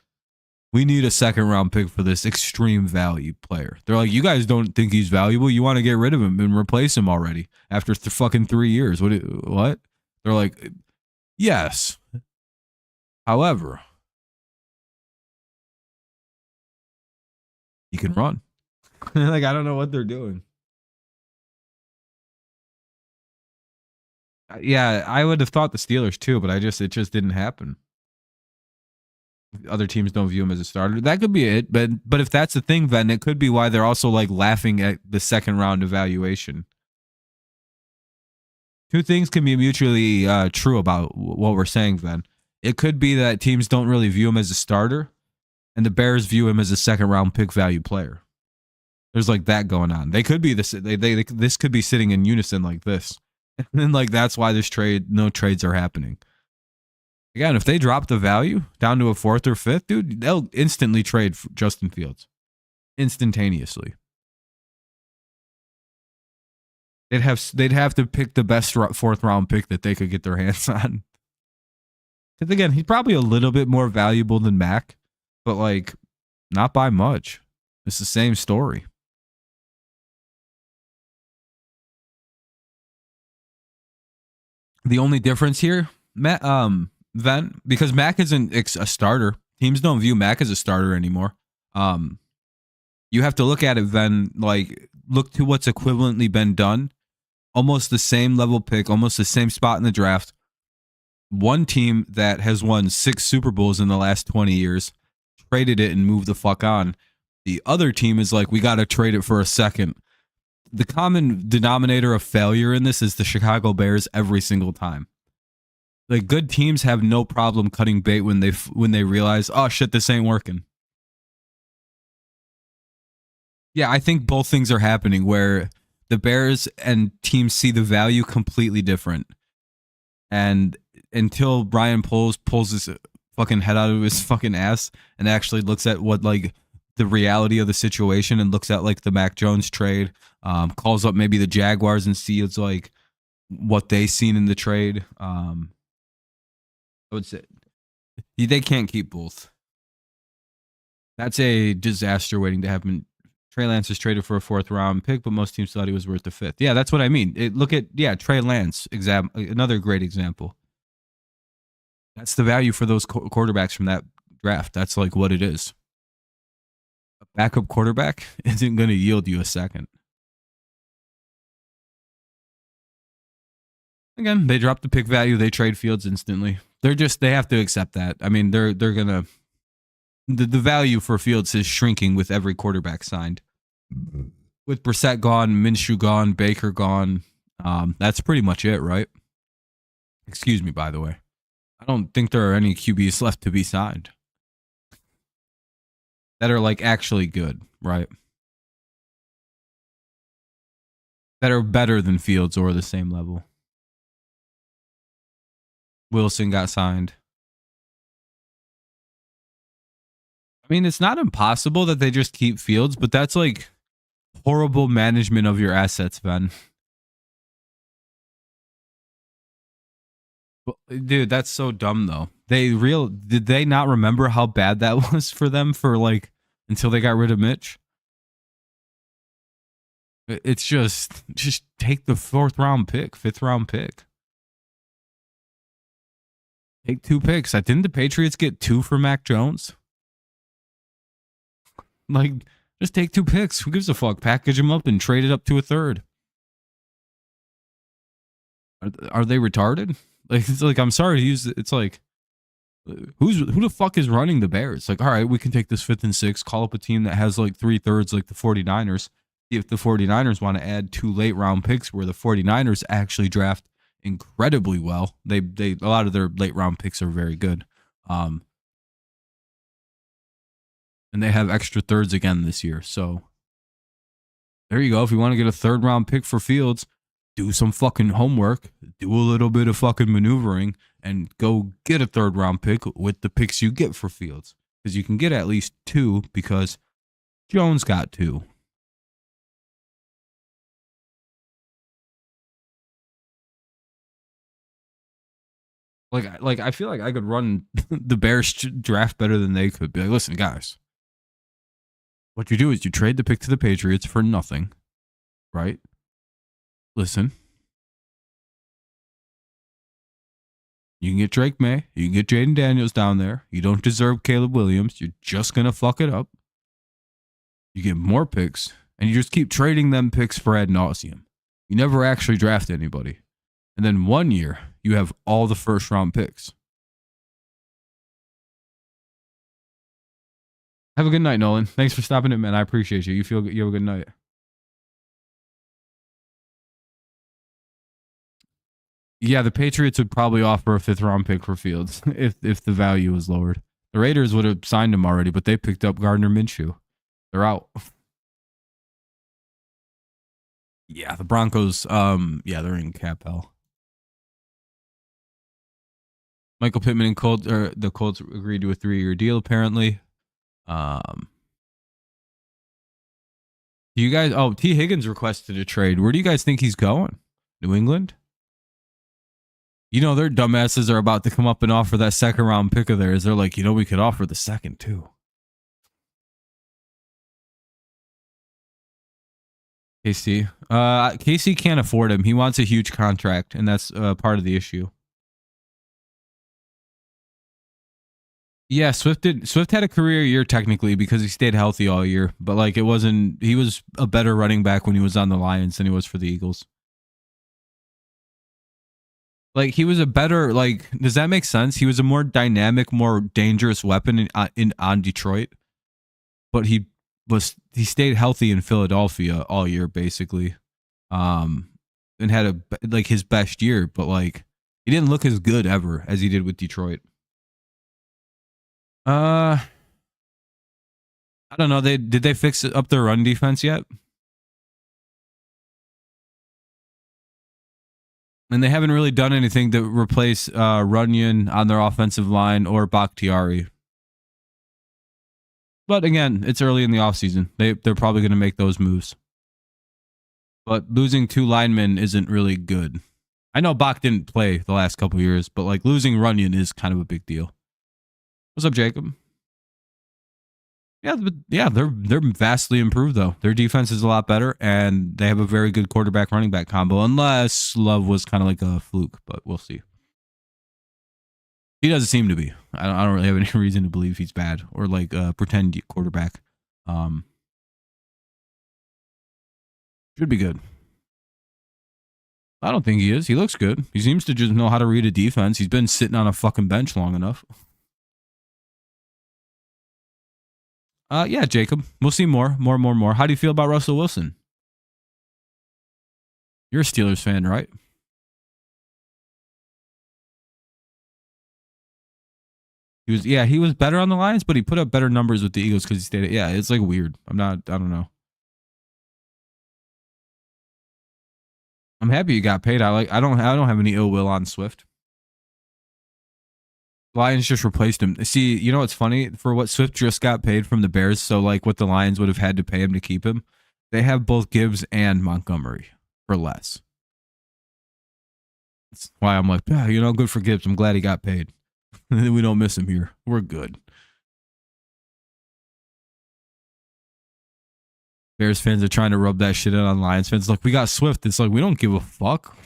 we need a second round pick for this extreme value player. They're like, you guys don't think he's valuable. You want to get rid of him and replace him already after fucking 3 years. What? They're like, yes. However, he can run. Like, I don't know what they're doing. Yeah, I would have thought the Steelers too, but it just didn't happen. Other teams don't view him as a starter. That could be it, but if that's the thing, then it could be why they're also like laughing at the second round evaluation. Two things can be mutually true about what we're saying, then. It could be that teams don't really view him as a starter, and the Bears view him as a second round pick value player. There's like that going on. They could be this. This could be sitting in unison like this, and then like that's why no trades are happening. Again, if they drop the value down to a 4th or 5th, dude, they'll instantly trade for Justin Fields. Instantaneously. They'd have to pick the best 4th round pick that they could get their hands on. Because again, he's probably a little bit more valuable than Mac, but like not by much. It's the same story. The only difference here, Ven, because Mac isn't a starter. Teams don't view Mac as a starter anymore. You have to look at it, Ven, like look to what's equivalently been done. Almost the same level pick, almost the same spot in the draft. One team that has won 6 Super Bowls in the last 20 years traded it and moved the fuck on. The other team is like, we got to trade it for a second. The common denominator of failure in this is the Chicago Bears every single time. Like good teams have no problem cutting bait when they realize, oh shit, this ain't working. Yeah, I think both things are happening where the Bears and teams see the value completely different. And until Brian pulls his fucking head out of his fucking ass and actually looks at what like the reality of the situation and looks at like the Mac Jones trade, calls up maybe the Jaguars and sees like what they seen in the trade. I would say they can't keep both. That's a disaster waiting to happen Trey Lance is traded for a 4th round pick, but most teams thought he was worth the 5th. Yeah, that's what I mean. Look at Trey Lance, another great example. That's the value for those quarterbacks from that draft. That's like what it is. A backup quarterback isn't going to yield you a second. Again, they drop the pick value. They trade Fields instantly. They have to accept that. I mean, they're going to, the value for Fields is shrinking with every quarterback signed. With Brissett gone, Minshew gone, Baker gone, that's pretty much it, right? Excuse me, by the way. I don't think there are any QBs left to be signed that are like actually good, right? That are better than Fields or the same level. Wilson got signed. I mean, it's not impossible that they just keep Fields, but that's like horrible management of your assets, Ben. Dude, that's so dumb though. Did they not remember how bad that was for them for like until they got rid of Mitch? It's just take the 4th round pick, 5th round pick. Take 2 picks. Didn't the Patriots get 2 for Mac Jones? Like, just take 2 picks. Who gives a fuck? Package them up and trade it up to a 3rd. Are they retarded? Like, it's like, I'm sorry to use it. It's like, who the fuck is running the Bears? Like, all right, we can take this 5th and 6th, call up a team that has like 3/3 like the 49ers. See if the 49ers want to add 2 late round picks where the 49ers actually draft incredibly well. They a lot of their late round picks are very good. And they have extra 3rds again this year. So there you go. If you want to get a 3rd round pick for Fields, do some fucking homework, do a little bit of fucking maneuvering, and go get a 3rd round pick with the picks you get for Fields. Because you can get at least 2 because Jones got 2. Like I feel like I could run the Bears draft better than they could. Be like, listen, guys, what you do is you trade the pick to the Patriots for nothing, right? Listen, you can get Drake May, you can get Jaden Daniels down there. You don't deserve Caleb Williams. You're just gonna fuck it up. You get more picks, and you just keep trading them picks for ad nauseum. You never actually draft anybody. And then 1 year, you have all the 1st round picks. Have a good night, Nolan. Thanks for stopping in, man. I appreciate you. You have a good night. Yeah, the Patriots would probably offer a 5th round pick for Fields if the value was lowered. The Raiders would have signed him already, but they picked up Gardner Minshew. They're out. Yeah, the Broncos, they're in cap hell. Michael Pittman and the Colts agreed to a 3-year deal, apparently. You guys, T. Higgins requested a trade. Where do you guys think he's going? New England? You know, their dumbasses are about to come up and offer that 2nd round pick of theirs. They're like, we could offer the 2nd too. KC. KC can't afford him. He wants a huge contract, and that's part of the issue. Yeah, Swift had a career year technically because he stayed healthy all year, but like he was a better running back when he was on the Lions than he was for the Eagles. Like he was a better, like, does that make sense? He was a more dynamic, more dangerous weapon on Detroit, but he stayed healthy in Philadelphia all year basically, and had his best year, but like he didn't look as good ever as he did with Detroit. I don't know. Did they fix up their run defense yet? And they haven't really done anything to replace Runyon on their offensive line or Bakhtiari. But again, it's early in the offseason. They're probably going to make those moves. But losing 2 linemen isn't really good. I know Bach didn't play the last couple of years, but like losing Runyon is kind of a big deal. What's up, Jacob? Yeah, but yeah, they're vastly improved though. Their defense is a lot better, and they have a very good quarterback running back combo. Unless Love was kind of like a fluke, but we'll see. He doesn't seem to be. I don't really have any reason to believe he's bad or like pretend quarterback. Should be good. I don't think he is. He looks good. He seems to just know how to read a defense. He's been sitting on a fucking bench long enough. Yeah, Jacob. We'll see more. How do you feel about Russell Wilson? You're a Steelers fan, right? He was better on the Lions, but he put up better numbers with the Eagles because he stayed. Yeah, it's like weird. I don't know. I'm happy you got paid. I don't have any ill will on Swift. Lions just replaced him. See, you know what's funny? For what Swift just got paid from the Bears, so like what the Lions would have had to pay him to keep him, they have both Gibbs and Montgomery for less. That's why I'm like, yeah, good for Gibbs. I'm glad he got paid. We don't miss him here. We're good. Bears fans are trying to rub that shit in on Lions fans. Look, we got Swift. It's like, we don't give a fuck.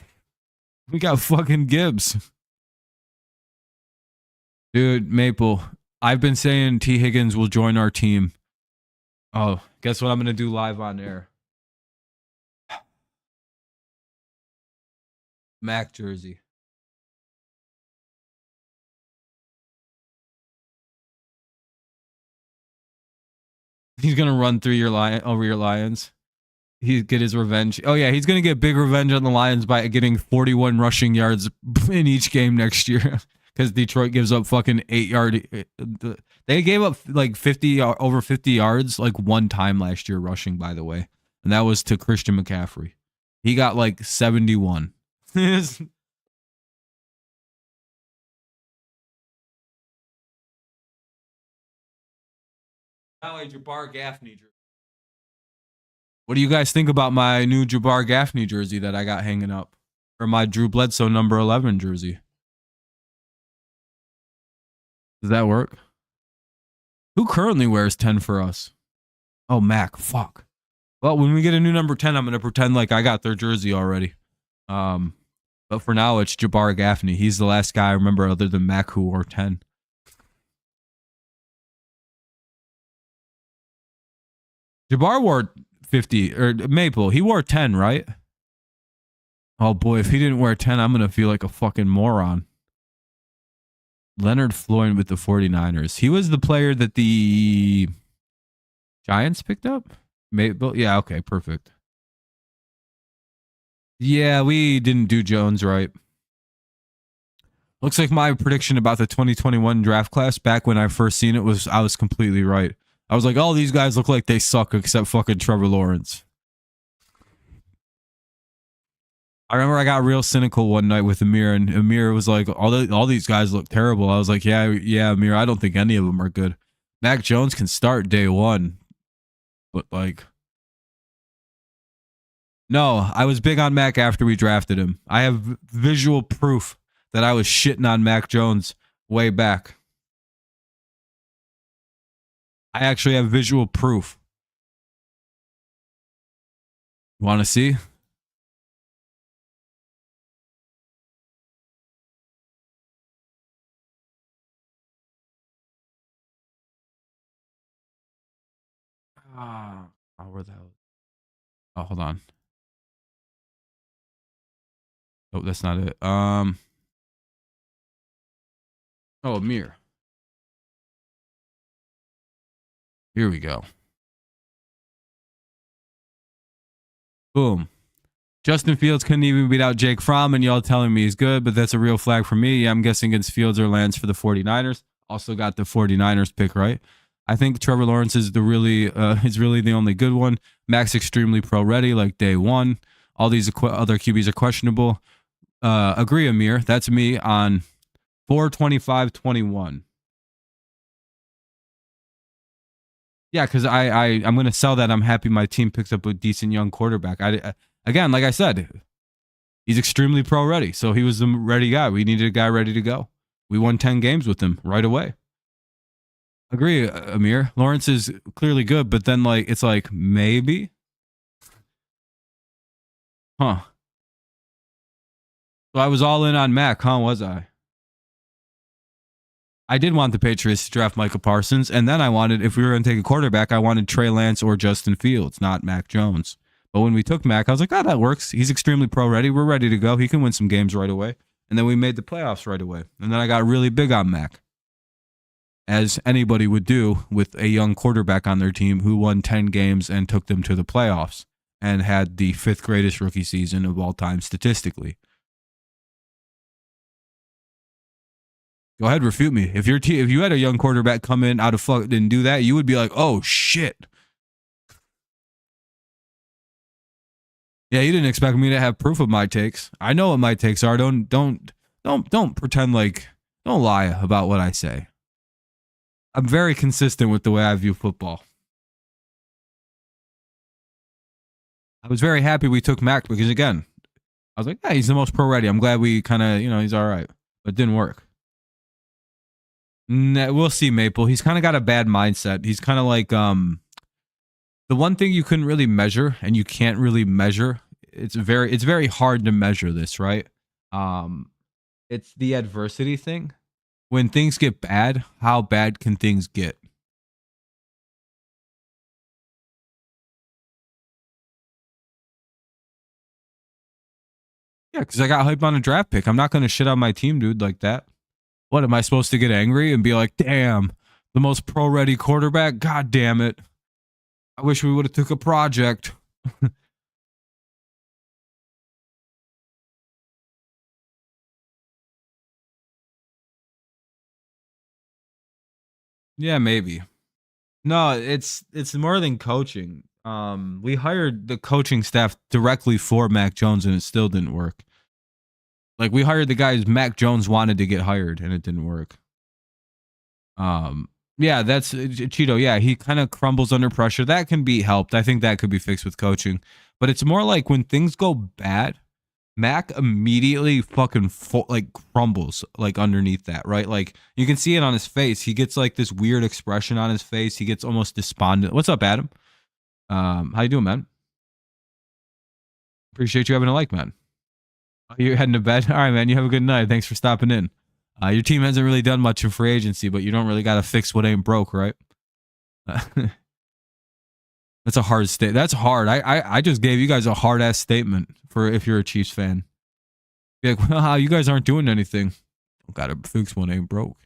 We got fucking Gibbs. Dude, Maple, I've been saying T. Higgins will join our team. Oh, guess what I'm going to do live on air? Mac jersey. He's going to run through over your Lions. He'd get his revenge. Oh, yeah, he's going to get big revenge on the Lions by getting 41 rushing yards in each game next year. Because Detroit gives up fucking 8-yard. They gave up like over 50 yards like one time last year rushing, by the way. And that was to Christian McCaffrey. He got like 71. Jabbar Gaffney jersey. What do you guys think about my new Jabbar Gaffney jersey that I got hanging up? Or my Drew Bledsoe number 11 jersey? Does that work? Who currently wears 10 for us? Oh, Mac. Fuck. Well, when we get a new number 10, I'm going to pretend like I got their jersey already. But for now, it's Jabbar Gaffney. He's the last guy I remember other than Mac who wore 10. Jabbar wore 50, or Maple, he wore 10, right? Oh boy, if he didn't wear 10, I'm going to feel like a fucking moron. Leonard Floyd with the 49ers. He was the player that the Giants picked up? Maple? Yeah, okay, perfect. Yeah, we didn't do Jones right. Looks like my prediction about the 2021 draft class back when I first seen it I was completely right. I was like, all these guys look like they suck except fucking Trevor Lawrence. I remember I got real cynical one night with Amir, and Amir was like, all these guys look terrible. I was like, yeah, Amir, I don't think any of them are good. Mac Jones can start day one, but like, no, I was big on Mac after we drafted him. I have visual proof that I was shitting on Mac Jones way back. I actually have visual proof. Want to see? Where the hell? Oh, hold on. Oh, that's not it. Oh, Amir. Here we go. Boom. Justin Fields couldn't even beat out Jake Fromm, and y'all telling me he's good, but that's a real flag for me. Yeah, I'm guessing against Fields or Lance for the 49ers. Also got the 49ers pick right. I think Trevor Lawrence is really the only good one. Mac's extremely pro ready, like day one. All these other QBs are questionable. Agree, Amir. That's me on 4/25/21. Yeah, because I'm going to sell that. I'm happy my team picks up a decent young quarterback. Again, like I said, he's extremely pro ready. So he was the ready guy. We needed a guy ready to go. We won 10 games with him right away. Agree, Amir. Lawrence is clearly good, but then like it's like maybe, huh? So I was all in on Mac, huh? Was I? I did want the Patriots to draft Michael Parsons, and then I wanted, if we were going to take a quarterback, I wanted Trey Lance or Justin Fields, not Mac Jones. But when we took Mac, I was like, oh, that works. He's extremely pro ready. We're ready to go. He can win some games right away. And then we made the playoffs right away. And then I got really big on Mac, as anybody would do with a young quarterback on their team who won 10 games and took them to the playoffs and had the fifth greatest rookie season of all time statistically. Go ahead, refute me. If if you had a young quarterback come in out of fuck and do that, you would be like, "Oh shit." Yeah, you didn't expect me to have proof of my takes. I know what my takes are. Don't pretend like, don't lie about what I say. I'm very consistent with the way I view football. I was very happy we took Mac because again, I was like, yeah, he's the most pro ready. I'm glad we kind of, he's all right, but it didn't work. We'll see, Maple. He's kind of got a bad mindset. He's kind of like the one thing you couldn't really measure and you can't really measure. It's very hard to measure this, right? It's the adversity thing. When things get bad, how bad can things get? Yeah, because I got hype on a draft pick. I'm not going to shit on my team, dude, like that. What, am I supposed to get angry and be like, damn, the most pro-ready quarterback? God damn it. I wish we would have took a project. Yeah, maybe. No, it's more than coaching. We hired the coaching staff directly for Mac Jones and it still didn't work. Like we hired the guys Mac Jones wanted to get hired and it didn't work. Yeah, that's Cheeto. Yeah, he kind of crumbles under pressure. That can be helped. I think that could be fixed with coaching. But it's more like when things go bad, Mac immediately fucking like crumbles like underneath that, right? Like you can see it on his face. He gets like this weird expression on his face. He gets almost despondent. What's up, Adam? How you doing, man? Appreciate you having a like, man. Oh, you're heading to bed. All right, man. You have a good night. Thanks for stopping in. Your team hasn't really done much in free agency, but you don't really got to fix what ain't broke, right? That's a hard state. That's hard. I just gave you guys a hard ass statement for if you're a Chiefs fan. Be like, well, you guys aren't doing anything. Don't gotta fix what ain't broke.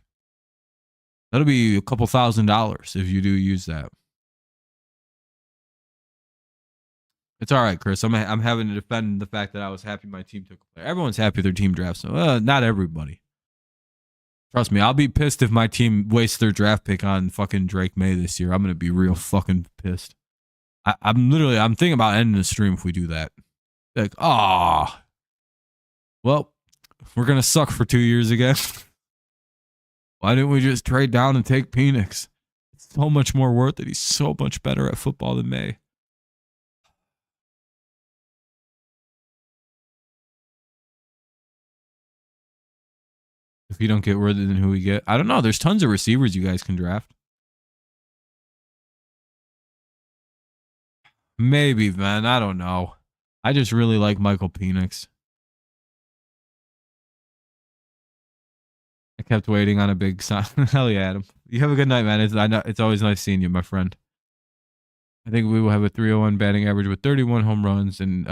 That'll be a couple $1,000 if you do use that. It's all right, Chris. I'm having to defend the fact that I was happy my team took a player. Everyone's happy their team drafts. So, not everybody. Trust me, I'll be pissed if my team wastes their draft pick on fucking Drake May this year. I'm gonna be real fucking pissed. I'm thinking about ending the stream if we do that. Like, well, we're gonna suck for 2 years again. Why didn't we just trade down and take Penix? It's so much more worth it. He's so much better at football than May. If you don't get Worthy, then who we get? I don't know. There's tons of receivers you guys can draft. Maybe, man. I don't know. I just really like Michael Penix. I kept waiting on a big sign. Hell yeah, Adam. You have a good night, man. It's always nice seeing you, my friend. I think we will have a 301 batting average with 31 home runs and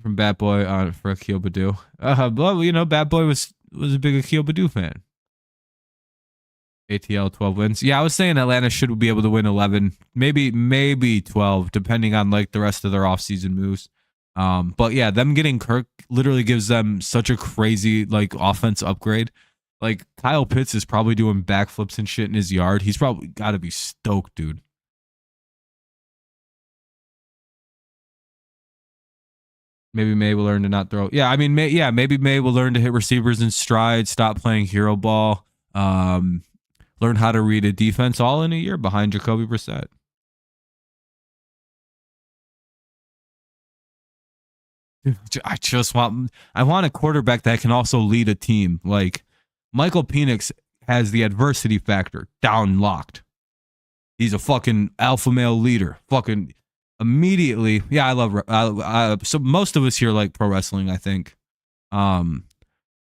from Bat Boy on for Akil Baddoo. But Bat Boy was a big Akil Baddoo fan. ATL 12 wins. Yeah, I was saying Atlanta should be able to win 11, maybe 12, depending on like the rest of their offseason moves. But yeah, them getting Kirk literally gives them such a crazy like offense upgrade. Like Kyle Pitts is probably doing backflips and shit in his yard. He's probably got to be stoked, dude. Maybe May will learn to not throw. Yeah, I mean, maybe May will learn to hit receivers in stride, stop playing hero ball, learn how to read a defense all in a year behind Jacoby Brissett. I want a quarterback that can also lead a team. Like Michael Penix has the adversity factor down locked. He's a fucking alpha male leader. Fucking immediately. Yeah, I love. So most of us here like pro wrestling, I think.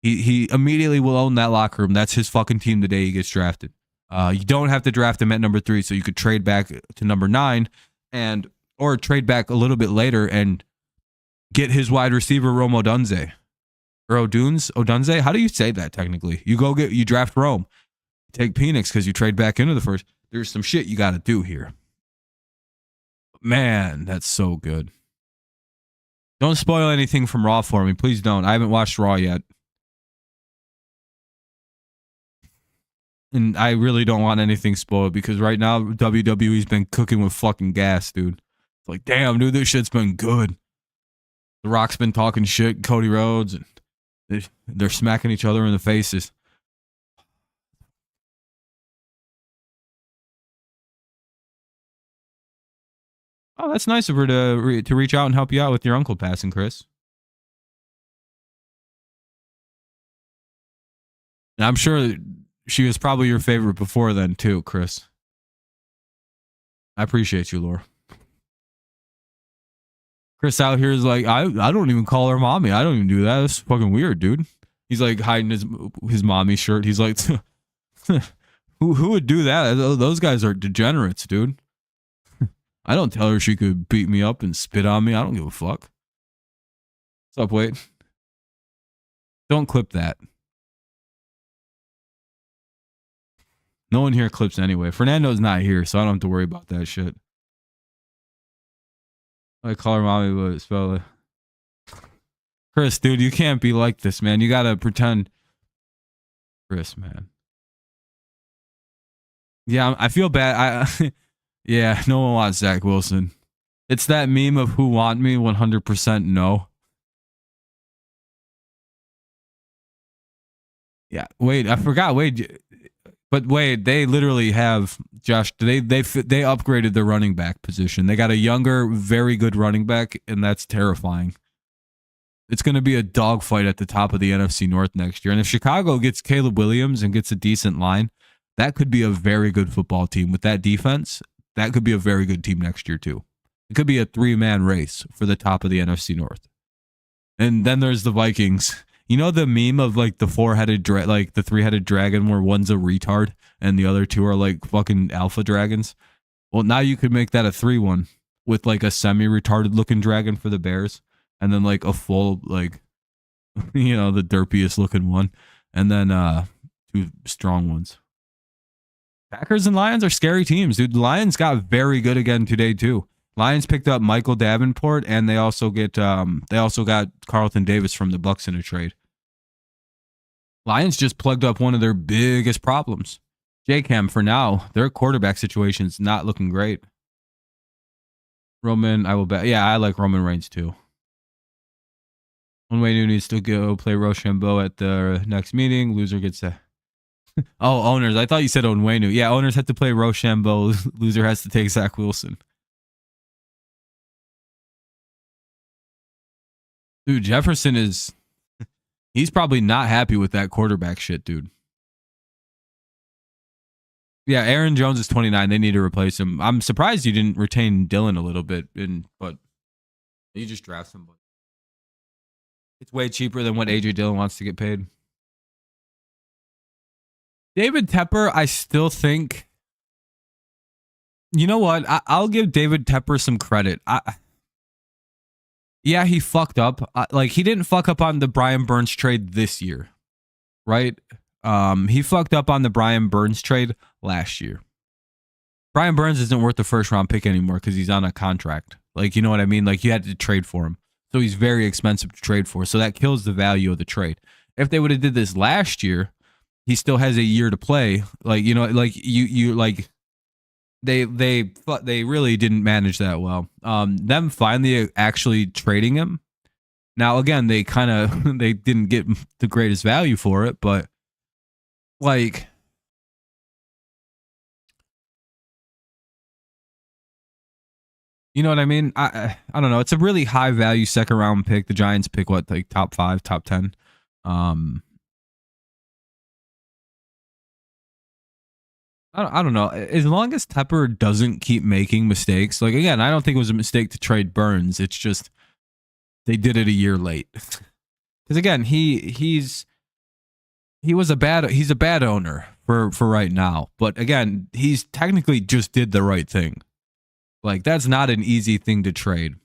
He immediately will own that locker room. That's his fucking team the day he gets drafted. You don't have to draft him at number 3, so you could trade back to number 9 or trade back a little bit later and get his wide receiver Rome Odunze. Or Odunze? How do you say that technically? You draft Rome. Take Penix because you trade back into the first. There's some shit you got to do here. Man, that's so good. Don't spoil anything from Raw for me. Please don't. I haven't watched Raw yet. And I really don't want anything spoiled because right now WWE's been cooking with fucking gas, dude. It's like, damn, dude, this shit's been good. The Rock's been talking shit, Cody Rhodes, and they're smacking each other in the faces. Oh, that's nice of her to reach out and help you out with your uncle passing, Chris. And I'm sure she was probably your favorite before then, too, Chris. I appreciate you, Laura. Chris out here is like, I don't even call her mommy. I don't even do that. That's fucking weird, dude. He's like hiding his mommy shirt. He's like, who would do that? Those guys are degenerates, dude. I don't tell her she could beat me up and spit on me. I don't give a fuck. What's up, Wade? Don't clip that. No one here clips anyway. Fernando's not here, so I don't have to worry about that shit. I call her mommy, but spell it. Chris, dude, you can't be like this, man. You gotta pretend. Chris, man. Yeah, I feel bad. Yeah, no one wants Zach Wilson. It's that meme of who want me 100% no. Yeah, wait, I forgot. Wait, but wait, they literally have Josh. They upgraded their running back position. They got a younger, very good running back, and that's terrifying. It's going to be a dogfight at the top of the NFC North next year. And if Chicago gets Caleb Williams and gets a decent line, that could be a very good football team with that defense. That could be a very good team next year, too. It could be a 3-man race for the top of the NFC North. And then there's the Vikings. You know the meme of like the 3-headed dragon where one's a retard and the other 2 are like fucking alpha dragons? Well, now you could make that a 3-1 with like a semi-retarded looking dragon for the Bears and then like a full like, you know, the derpiest looking one and then 2 strong ones. Packers and Lions are scary teams, dude. The Lions got very good again today too. Lions picked up Michael Davenport, and they also got Carlton Davis from the Bucs in a trade. Lions just plugged up one of their biggest problems. J-Cam, for now, their quarterback situation's not looking great. Roman, I will bet. Yeah, I like Roman Reigns too. Onwenu needs to go play Rochambeau at the next meeting. Loser gets a... Oh, owners. I thought you said Onwenu. Yeah, owners have to play Rochambeau. Loser has to take Zach Wilson. Dude, Jefferson is... He's probably not happy with that quarterback shit, dude. Yeah, Aaron Jones is 29. They need to replace him. I'm surprised you didn't retain Dylan a little bit, but you just draft him. It's way cheaper than what AJ Dillon wants to get paid. David Tepper, I still think... You know what? I'll give David Tepper some credit. Yeah, he fucked up. Like, he didn't fuck up on the Brian Burns trade this year, right? He fucked up on the Brian Burns trade last year. Brian Burns isn't worth the first round pick anymore because he's on a contract. Like, you know what I mean? Like, you had to trade for him. So he's very expensive to trade for. So that kills the value of the trade. If they would have did this last year, he still has a year to play. Like, you know, like you like they really didn't manage that well. Them finally actually trading him. Now, again, they didn't get the greatest value for it, but like, you know what I mean? I don't know. It's a really high value second round pick. The Giants pick what, like top 5, top 10. I don't know. As long as Tepper doesn't keep making mistakes, like again, I don't think it was a mistake to trade Burns. It's just they did it a year late. Because again, he's a bad owner for right now. But again, he's technically just did the right thing. Like that's not an easy thing to trade.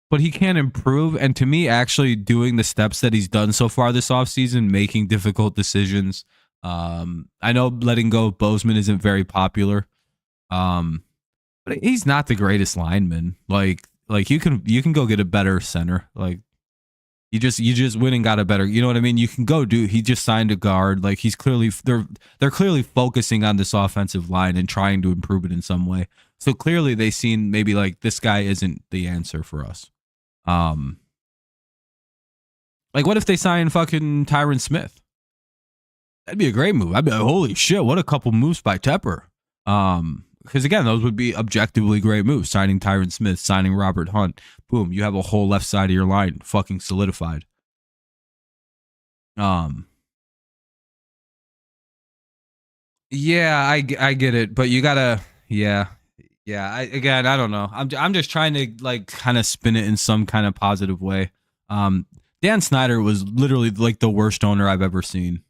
But he can improve. And to me, actually doing the steps that he's done so far this offseason, making difficult decisions. I know letting go of Bozeman isn't very popular. But he's not the greatest lineman. Like you can go get a better center. Like you just went and got a better, you know what I mean? You can go he just signed a guard. Like he's clearly, they're clearly focusing on this offensive line and trying to improve it in some way. So clearly they seen maybe like this guy isn't the answer for us. Like what if they sign fucking Tyron Smith? That'd be a great move. I'd be like, holy shit, what a couple moves by Tepper. Because again, those would be objectively great moves. Signing Tyron Smith, signing Robert Hunt. Boom, you have a whole left side of your line fucking solidified. Yeah, I get it, but you gotta, yeah. Again, I don't know. I'm just trying to like kind of spin it in some kind of positive way. Dan Snyder was literally like the worst owner I've ever seen.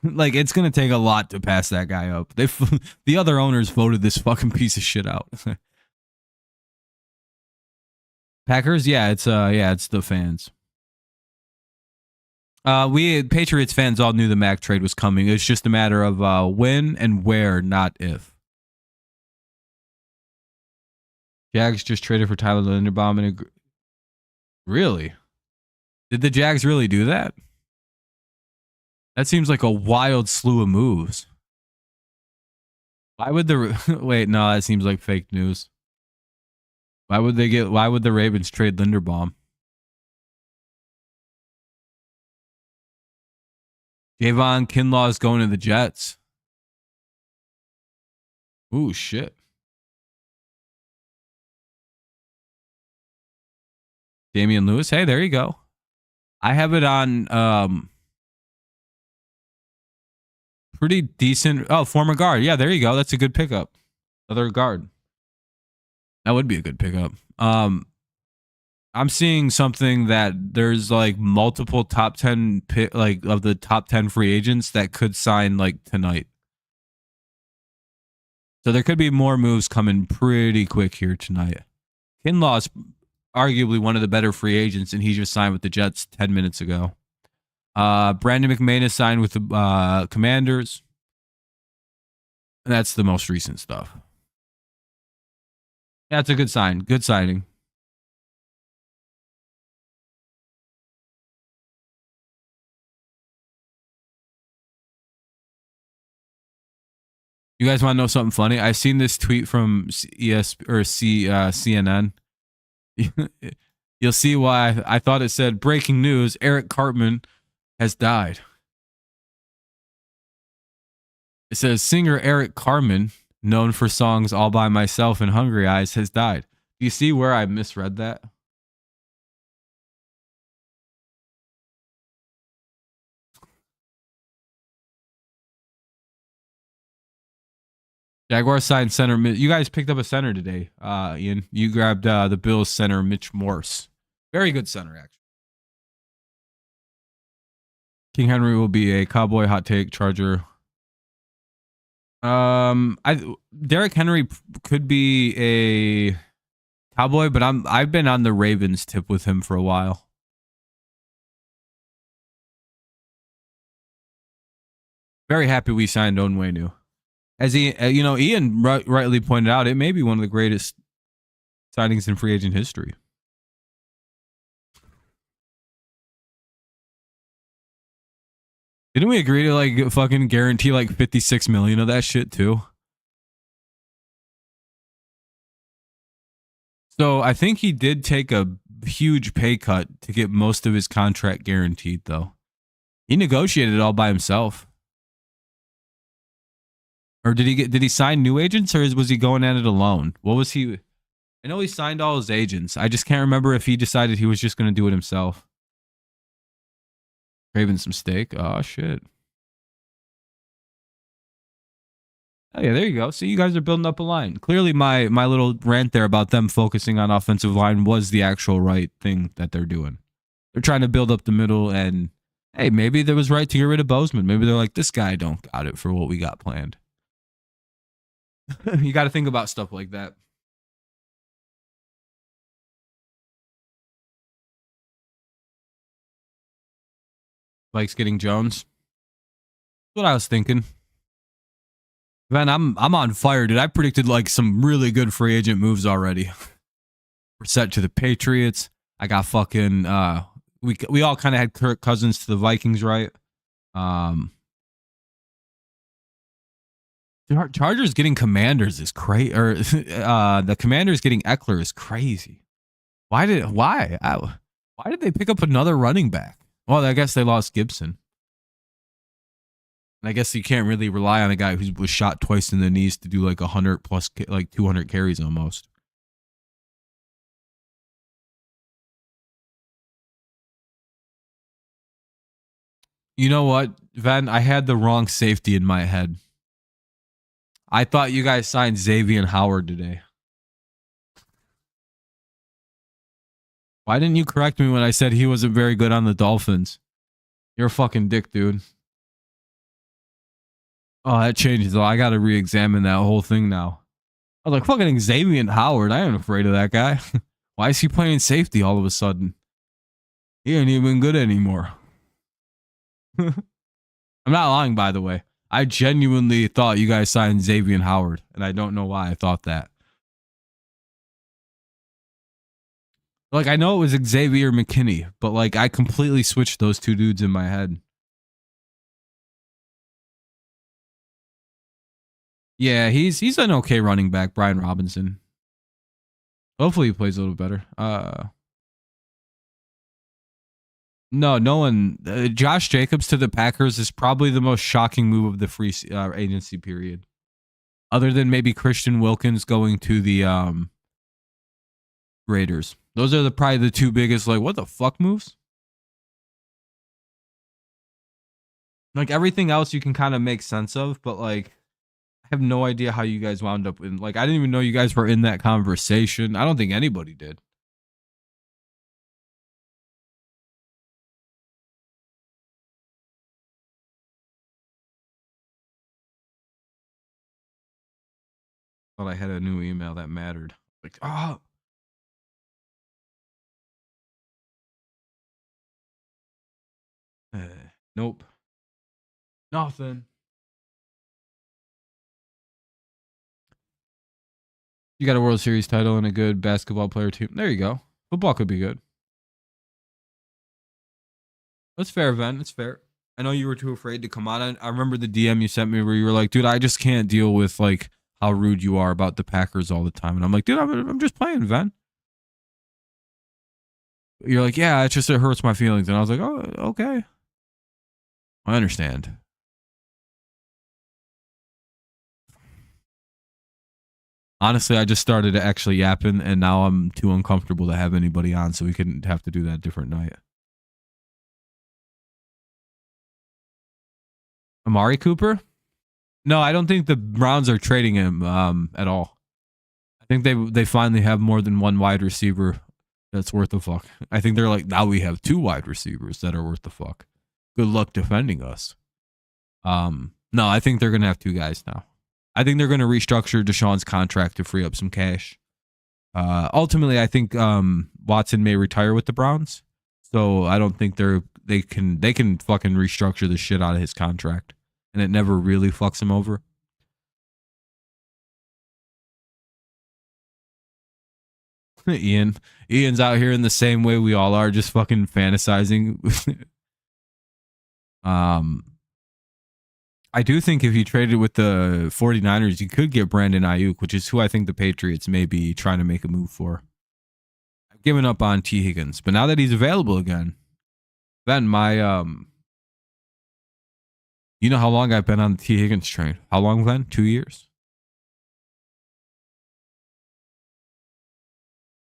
Like it's gonna take a lot to pass that guy up. The other owners voted this fucking piece of shit out. Packers, yeah, it's the fans. We Patriots fans all knew the Mac trade was coming. It's just a matter of when and where, not if. Jags just traded for Tyler Linderbaum and really? Did the Jags really do that? That seems like a wild slew of moves. Why would the wait? No, that seems like fake news. Why would the Ravens trade Linderbaum? Javon Kinlaw is going to the Jets. Ooh, shit. Damian Lewis. Hey, there you go. I have it on pretty decent. Oh, former guard. Yeah, there you go. That's a good pickup. Other guard. That would be a good pickup. I'm seeing something that there's like multiple top 10 like of the top 10 free agents that could sign like tonight. So there could be more moves coming pretty quick here tonight. Kinlaw's arguably one of the better free agents, and he just signed with the Jets 10 minutes ago. Brandon McManus signed with the Commanders. And that's the most recent stuff. Yeah, it's a good sign. Good signing. You guys want to know something funny? I seen this tweet from CNN. You'll see why I thought it said breaking news: Eric Cartman has died. It says singer Eric Cartman, known for songs All by Myself and Hungry Eyes, has died. Do you see where I misread that? Jaguars signed center. You guys picked up a center today, Ian. You grabbed the Bills center, Mitch Morse. Very good center, actually. King Henry will be a Cowboy. Hot take. Charger. Derrick Henry could be a Cowboy, but I've been on the Ravens tip with him for a while. Very happy we signed Onwenu. As Ian rightly pointed out, it may be one of the greatest signings in free agent history. Didn't we agree to like fucking guarantee like 56 million of that shit too? So I think he did take a huge pay cut to get most of his contract guaranteed, though. He negotiated it all by himself. Or did he sign new agents, or was he going at it alone? What was he? I know he signed all his agents. I just can't remember if he decided he was just going to do it himself. Ravens mistake. Oh shit. Oh yeah, there you go. See, you guys are building up a line. Clearly, my little rant there about them focusing on offensive line was the actual right thing that they're doing. They're trying to build up the middle, and hey, maybe there was right to get rid of Bozeman. Maybe they're like, this guy don't got it for what we got planned. You got to think about stuff like that. Vikes getting Jones. That's what I was thinking. Man, I'm on fire, dude. I predicted like some really good free agent moves already. We're set to the Patriots. I got fucking we all kind of had Kirk Cousins to the Vikings, right? Chargers getting Commanders is crazy, or the Commanders getting Eckler is crazy. Why did they pick up another running back? Well, I guess they lost Gibson. And I guess you can't really rely on a guy who was shot twice in the knees to do like 100 plus, like 200 carries almost. You know what, Ven? I had the wrong safety in my head. I thought you guys signed Xavier Howard today. Why didn't you correct me when I said he wasn't very good on the Dolphins? You're a fucking dick, dude. Oh, that changes. I got to re-examine that whole thing now. I was like, fucking Xavier Howard. I ain't afraid of that guy. Why is he playing safety all of a sudden? He ain't even good anymore. I'm not lying, by the way. I genuinely thought you guys signed Xavier Howard, and I don't know why I thought that. Like, I know it was Xavier McKinney, but like, I completely switched those two dudes in my head. Yeah, he's an okay running back, Brian Robinson. Hopefully he plays a little better. No one. Josh Jacobs to the Packers is probably the most shocking move of the free agency period. Other than maybe Christian Wilkins going to the Raiders. Those are probably the two biggest, like, what the fuck moves? Like, everything else you can kind of make sense of, but like, I have no idea how you guys wound up in, like, I didn't even know you guys were in that conversation. I don't think anybody did. Thought I had a new email that mattered. Like, oh. Nope. Nothing. You got a World Series title and a good basketball player team. There you go. Football could be good. That's fair, Ven. That's fair. I know you were too afraid to come on. I remember the DM you sent me where you were like, dude, I just can't deal with like how rude you are about the Packers all the time. And I'm like, dude, I'm just playing, Ven. You're like, yeah, it hurts my feelings. And I was like, oh, okay. I understand. Honestly, I just started actually yapping, and now I'm too uncomfortable to have anybody on, so we couldn't have to do that a different night. Amari Cooper? No, I don't think the Browns are trading him at all. I think they finally have more than one wide receiver that's worth the fuck. I think they're like, now we have two wide receivers that are worth the fuck. Good luck defending us. No, I think they're gonna have two guys now. I think they're gonna restructure Deshaun's contract to free up some cash. Ultimately, I think Watson may retire with the Browns, so I don't think they can fucking restructure the shit out of his contract, and it never really fucks him over. Ian's out here in the same way we all are, just fucking fantasizing. I do think if you traded with the 49ers, you could get Brandon Ayuk, which is who I think the Patriots may be trying to make a move for. I've given up on T. Higgins, but now that he's available again, then my you know how long I've been on the T. Higgins train? How long, Glenn? 2 years.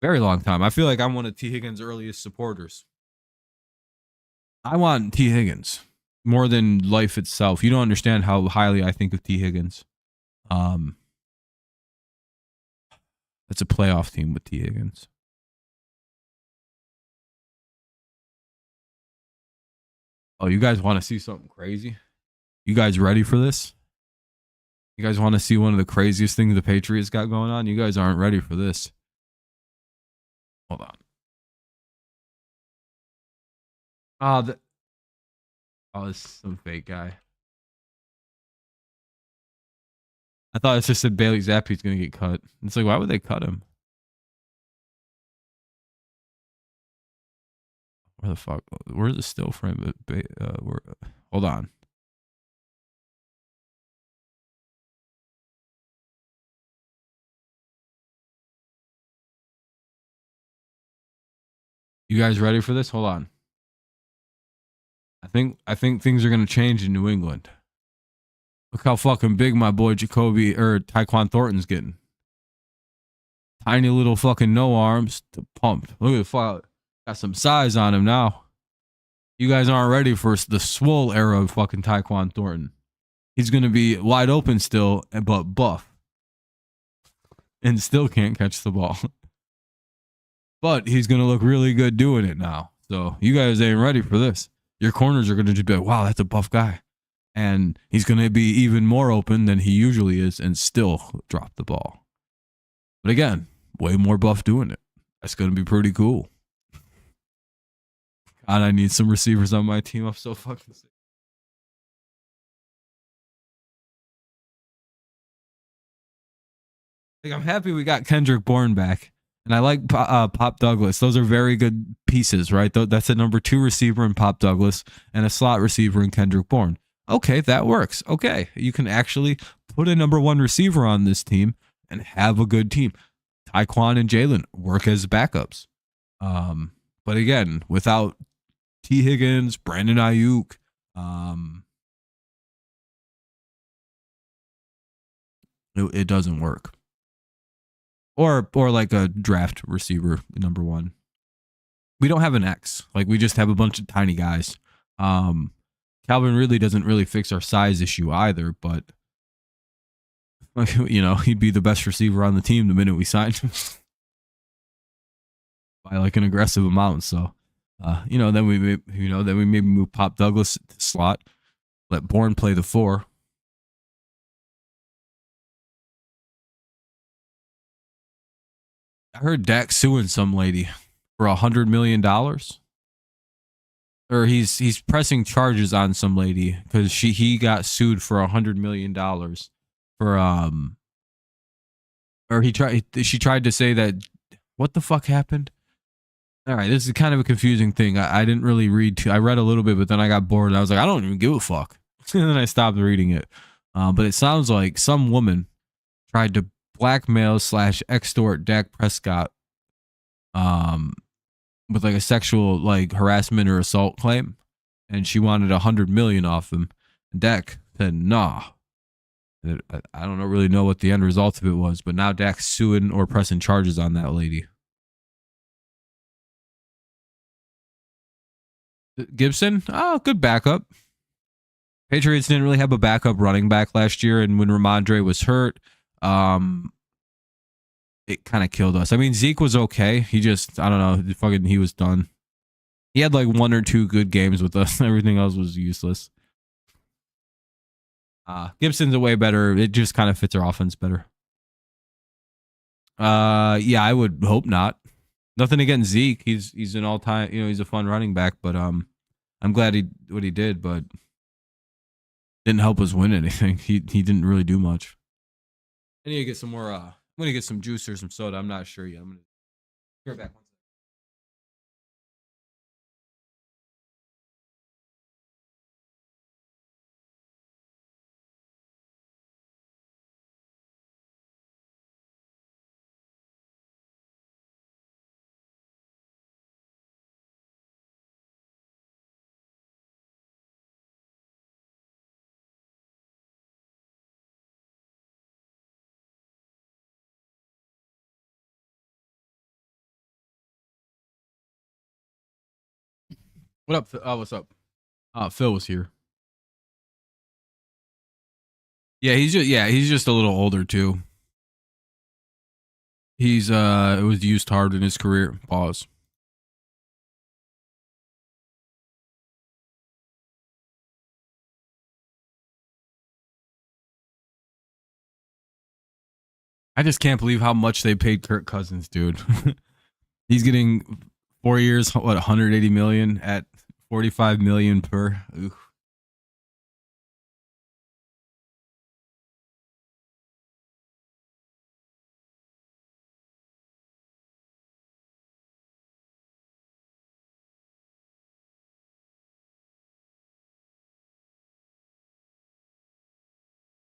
Very long time. I feel like I'm one of T. Higgins' earliest supporters. I want T. Higgins more than life itself. You don't understand how highly I think of T. Higgins. It's a playoff team with T. Higgins. Oh, you guys want to see something crazy? You guys ready for this? You guys want to see one of the craziest things the Patriots got going on? You guys aren't ready for this. Hold on. Oh, this is some fake guy. I thought it just said Bailey Zappi's going to get cut. It's like, why would they cut him? Where the fuck? Where's the still frame? Hold on. You guys ready for this? Hold on. I think things are gonna change in New England. Look how fucking big my boy Jacoby or Tyquan Thornton's getting. Tiny little fucking no arms, pumped. Look at the fuck. Got some size on him now. You guys aren't ready for the swole era of fucking Tyquan Thornton. He's gonna be wide open still, but buff, and still can't catch the ball. But he's gonna look really good doing it now. So you guys ain't ready for this. Your corners are gonna just be like, wow, that's a buff guy. And he's gonna be even more open than he usually is and still drop the ball. But again, way more buff doing it. That's gonna be pretty cool. God, I need some receivers on my team. I'm so fucking sick. Like, I'm happy we got Kendrick Bourne back. And I like Pop Douglas. Those are very good pieces, right? That's a number 2 receiver in Pop Douglas and a slot receiver in Kendrick Bourne. Okay, that works. Okay, you can actually put a number 1 receiver on this team and have a good team. Tyquan and Jalen work as backups. But again, without T. Higgins, Brandon Ayuk, it doesn't work. Or like a draft receiver, number 1. We don't have an X. Like, we just have a bunch of tiny guys. Calvin really doesn't really fix our size issue either, but you know, he'd be the best receiver on the team the minute we signed him by like an aggressive amount. So, you know, then we maybe move Pop Douglas to slot, let Bourne play the 4. I heard Dak suing some lady for $100 million. Or he's pressing charges on some lady because he got sued for $100 million for or she tried to say that what the fuck happened. All right, this is kind of a confusing thing. I didn't really read I read a little bit, but then I got bored and I was like, I don't even give a fuck. And then I stopped reading it. But it sounds like some woman tried to blackmail / extort Dak Prescott with like a sexual like harassment or assault claim, and she wanted $100 million off him. Dak said nah. I don't really know what the end result of it was, but now Dak's suing or pressing charges on that lady. Gibson, good backup. Patriots didn't really have a backup running back last year, and when Ramondre was hurt, it kind of killed us. I mean, Zeke was okay. He just, I don't know, he was done. He had like 1 or 2 good games with us. Everything else was useless. Gibson's a way better. It just kind of fits our offense better. Yeah, I would hope not. Nothing against Zeke. He's an all time. You know, he's a fun running back. But I'm glad what he did, but didn't help us win anything. He didn't really do much. I need to get some more. I'm gonna get some juice or some soda. I'm not sure yet. I'm gonna be right back. What up? What's up? Phil was here. Yeah, he's just a little older too. He's it was used hard in his career. Pause. I just can't believe how much they paid Kirk Cousins, dude. He's getting 4 years, what, 180 million at 45 million per. Ooh.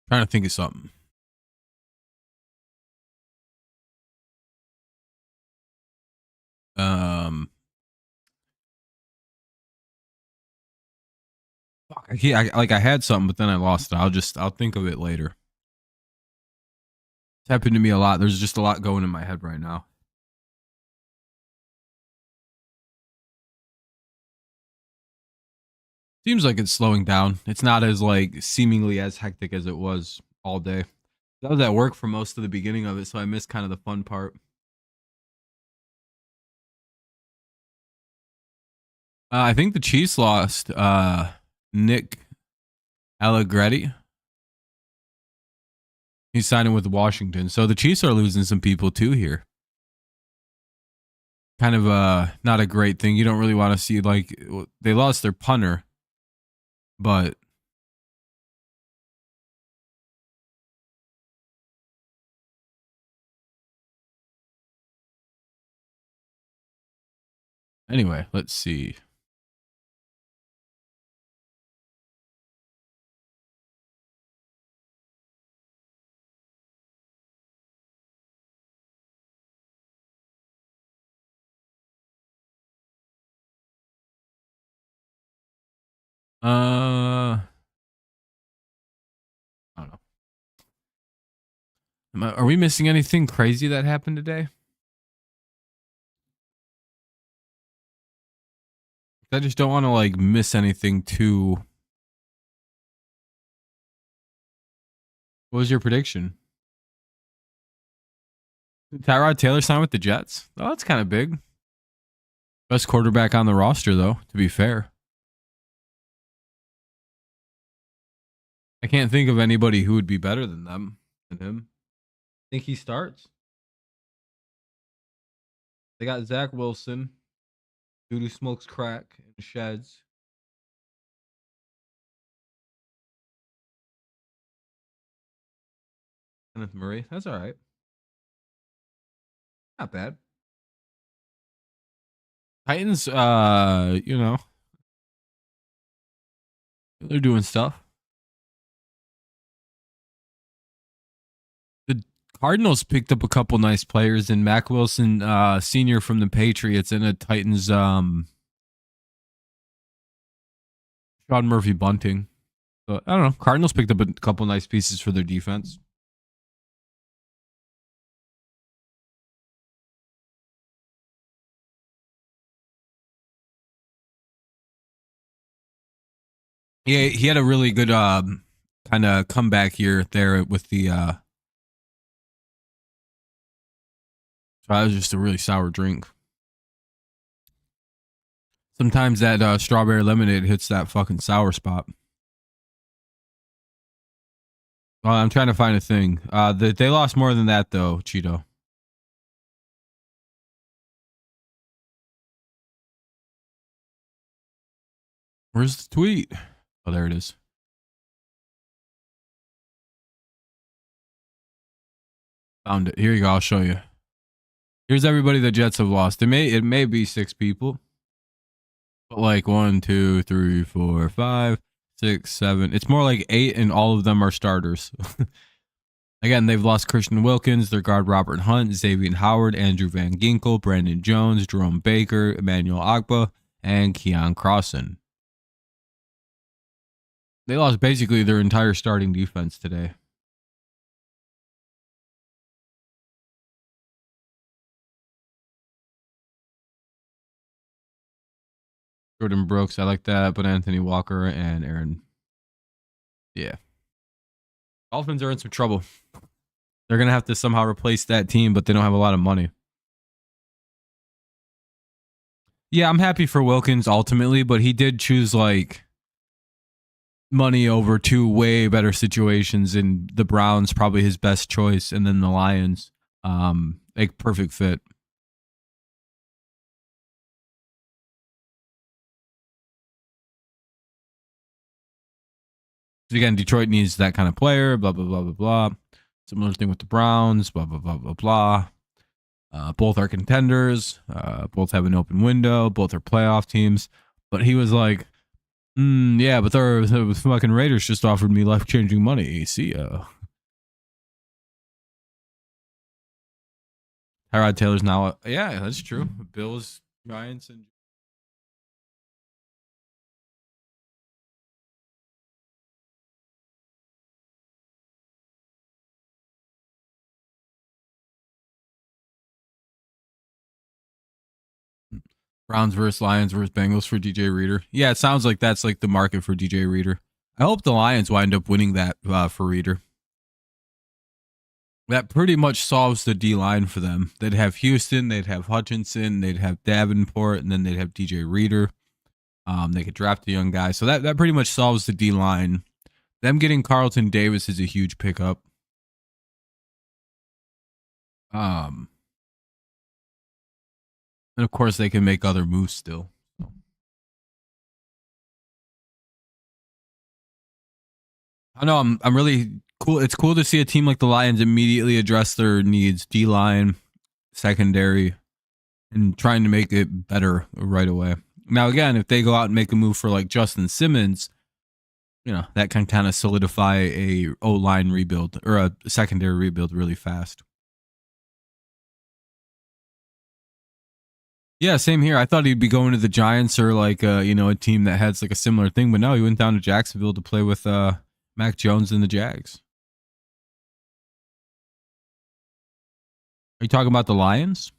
Trying to think of something. Um, fuck, I had something, but then I lost it. I'll think of it later. It's happened to me a lot. There's just a lot going in my head right now. Seems like it's slowing down. It's not as like seemingly as hectic as it was all day. I was at work for most of the beginning of it, so I missed kind of the fun part. I think the Chiefs lost Nick Allegretti. He's signing with Washington. So the Chiefs are losing some people too here. Kind of not a great thing. You don't really want to see, like, they lost their punter, but anyway, let's see. I don't know. Are we missing anything crazy that happened today? I just don't want to like miss anything too. What was your prediction? Tyrod Taylor signed with the Jets. Oh, that's kind of big. Best quarterback on the roster, though, to be fair. I can't think of anybody who would be better than him. Think he starts? They got Zach Wilson, dude who smokes crack and sheds. Kenneth Murray. That's all right. Not bad. Titans, they're doing stuff. The Cardinals picked up a couple nice players, and Mac Wilson, senior from the Patriots, and a Titans, Sean Murphy Bunting. So I don't know. Cardinals picked up a couple nice pieces for their defense. Yeah, he had a really good kind of comeback year there with the. So that was just a really sour drink. Sometimes that strawberry lemonade hits that fucking sour spot. I'm trying to find a thing. They lost more than that though, Cheeto. Where's the tweet? Oh, there it is. Found it. Here you go. I'll show you. Here's everybody the Jets have lost. It may be 6 people, but like 1, 2, 3, 4, 5, 6, 7. It's more like 8, and all of them are starters. Again, they've lost Christian Wilkins, their guard Robert Hunt, Xavier Howard, Andrew Van Ginkel, Brandon Jones, Jerome Baker, Emmanuel Agba, and Keon Crossan. They lost basically their entire starting defense today. Jordan Brooks, I like that, but Anthony Walker and Aaron. Yeah. Dolphins are in some trouble. They're going to have to somehow replace that team, but they don't have a lot of money. Yeah, I'm happy for Wilkins ultimately, but he did choose like money over two way better situations, and the Browns probably his best choice, and then the Lions, like perfect fit. Again, Detroit needs that kind of player. Blah blah blah blah blah. Similar thing with the Browns. Blah blah blah blah blah. Both are contenders. Both have an open window. Both are playoff teams. But he was like, yeah, but the fucking Raiders just offered me life-changing money. See ya. Tyrod Taylor's now, yeah, that's true. Bills, Giants, and Browns versus Lions versus Bengals for DJ Reader. Yeah, it sounds like that's like the market for DJ Reader. I hope the Lions wind up winning that for Reader. That pretty much solves the D line for them. They'd have Houston, they'd have Hutchinson, they'd have Davenport, and then they'd have DJ Reader. They could draft a young guy, so that pretty much solves the D line. Them getting Carlton Davis is a huge pickup. And of course, they can make other moves still. I know I'm really cool. It's cool to see a team like the Lions immediately address their needs, D line, secondary, and trying to make it better right away. Now, again, if they go out and make a move for like Justin Simmons, you know, that can kind of solidify a O-line rebuild or a secondary rebuild really fast. Yeah, same here. I thought he'd be going to the Giants or like a team that has like a similar thing, but no, he went down to Jacksonville to play with Mac Jones and the Jags. Are you talking about the Lions?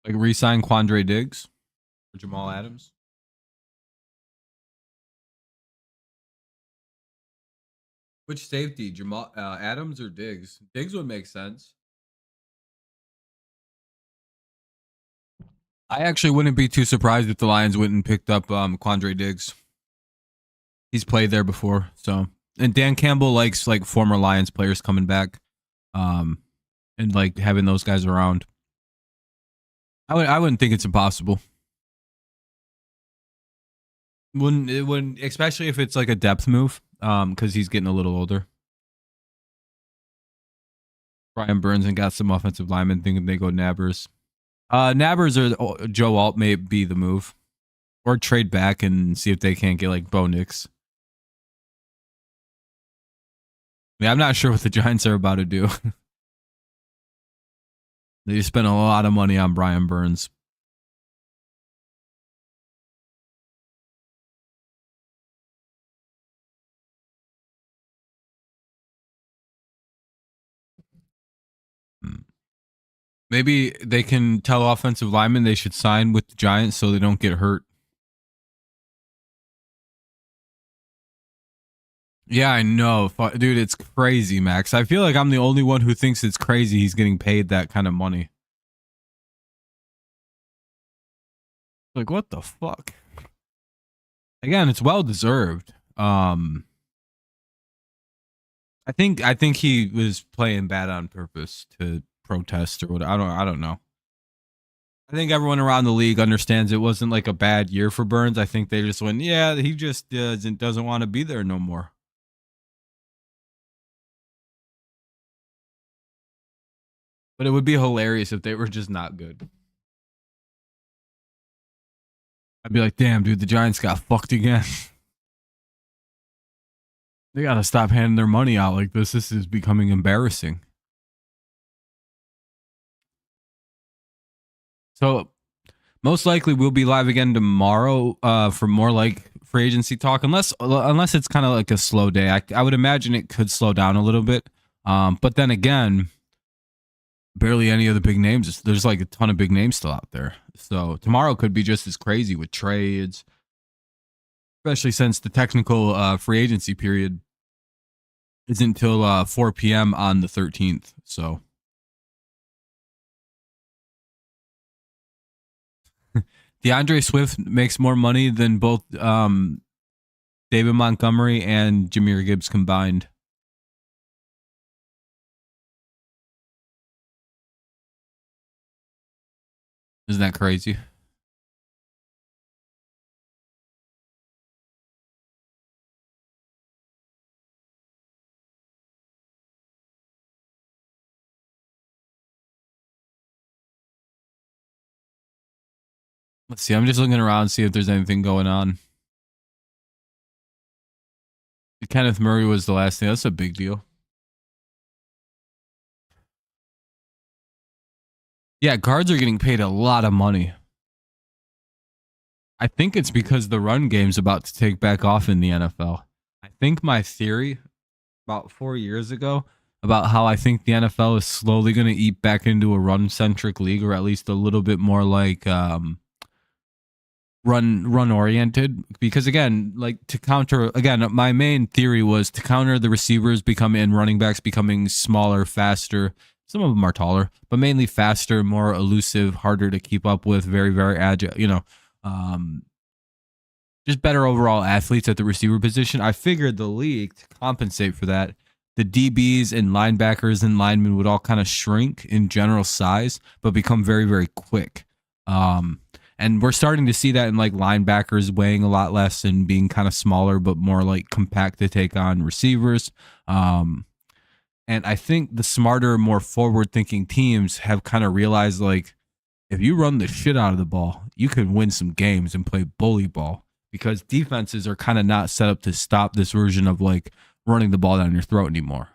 Like re-sign Quandre Diggs or Jamal Adams? Which safety, Jamal Adams or Diggs? Diggs would make sense. I actually wouldn't be too surprised if the Lions went and picked up Quandre Diggs. He's played there before, so and Dan Campbell likes like former Lions players coming back, and like having those guys around. I wouldn't think it's impossible. Wouldn't especially if it's like a depth move, because he's getting a little older. Brian Burns and got some offensive linemen thinking they go Nabbers. Nabbers or Joe Alt may be the move, or trade back and see if they can't get like Bo Nix. Yeah, I'm not sure what the Giants are about to do. They spent a lot of money on Brian Burns. Maybe they can tell offensive linemen they should sign with the Giants so they don't get hurt. Yeah, I know. Dude, it's crazy, Max. I feel like I'm the only one who thinks it's crazy he's getting paid that kind of money. Like, what the fuck? Again, it's well deserved. I think he was playing bad on purpose to protest or what. I don't know. I think everyone around the league understands it wasn't like a bad year for Burns. I think they just went, yeah, he just doesn't want to be there no more. But it would be hilarious if they were just not good. I'd be like, damn, dude, the Giants got fucked again. They got to stop handing their money out like this. This is becoming embarrassing. So most likely we'll be live again tomorrow for more like free agency talk, unless it's kind of like a slow day. I would imagine it could slow down a little bit. But then again, barely any of the big names. There's like a ton of big names still out there. So tomorrow could be just as crazy with trades, especially since the technical free agency period isn't until 4 p.m. on the 13th. So DeAndre Swift makes more money than both David Montgomery and Jahmyr Gibbs combined. Isn't that crazy? Let's see. I'm just looking around, see if there's anything going on. Kenneth Murray was the last thing. That's a big deal. Yeah, guards are getting paid a lot of money. I think it's because the run game's about to take back off in the NFL. I think my theory about 4 years ago about how I think the NFL is slowly going to eat back into a run-centric league, or at least a little bit more like run oriented, because again, like to counter, again, my main theory was to counter the receivers becoming and running backs becoming smaller, faster. Some of them are taller, but mainly faster, more elusive, harder to keep up with, very, very agile, just better overall athletes at the receiver position. I figured the league, to compensate for that, the DBs and linebackers and linemen would all kind of shrink in general size, but become very, very quick. And we're starting to see that in like linebackers weighing a lot less and being kind of smaller, but more like compact to take on receivers. And I think the smarter, more forward-thinking teams have kind of realized, like, if you run the shit out of the ball, you can win some games and play bully ball, because defenses are kind of not set up to stop this version of like running the ball down your throat anymore.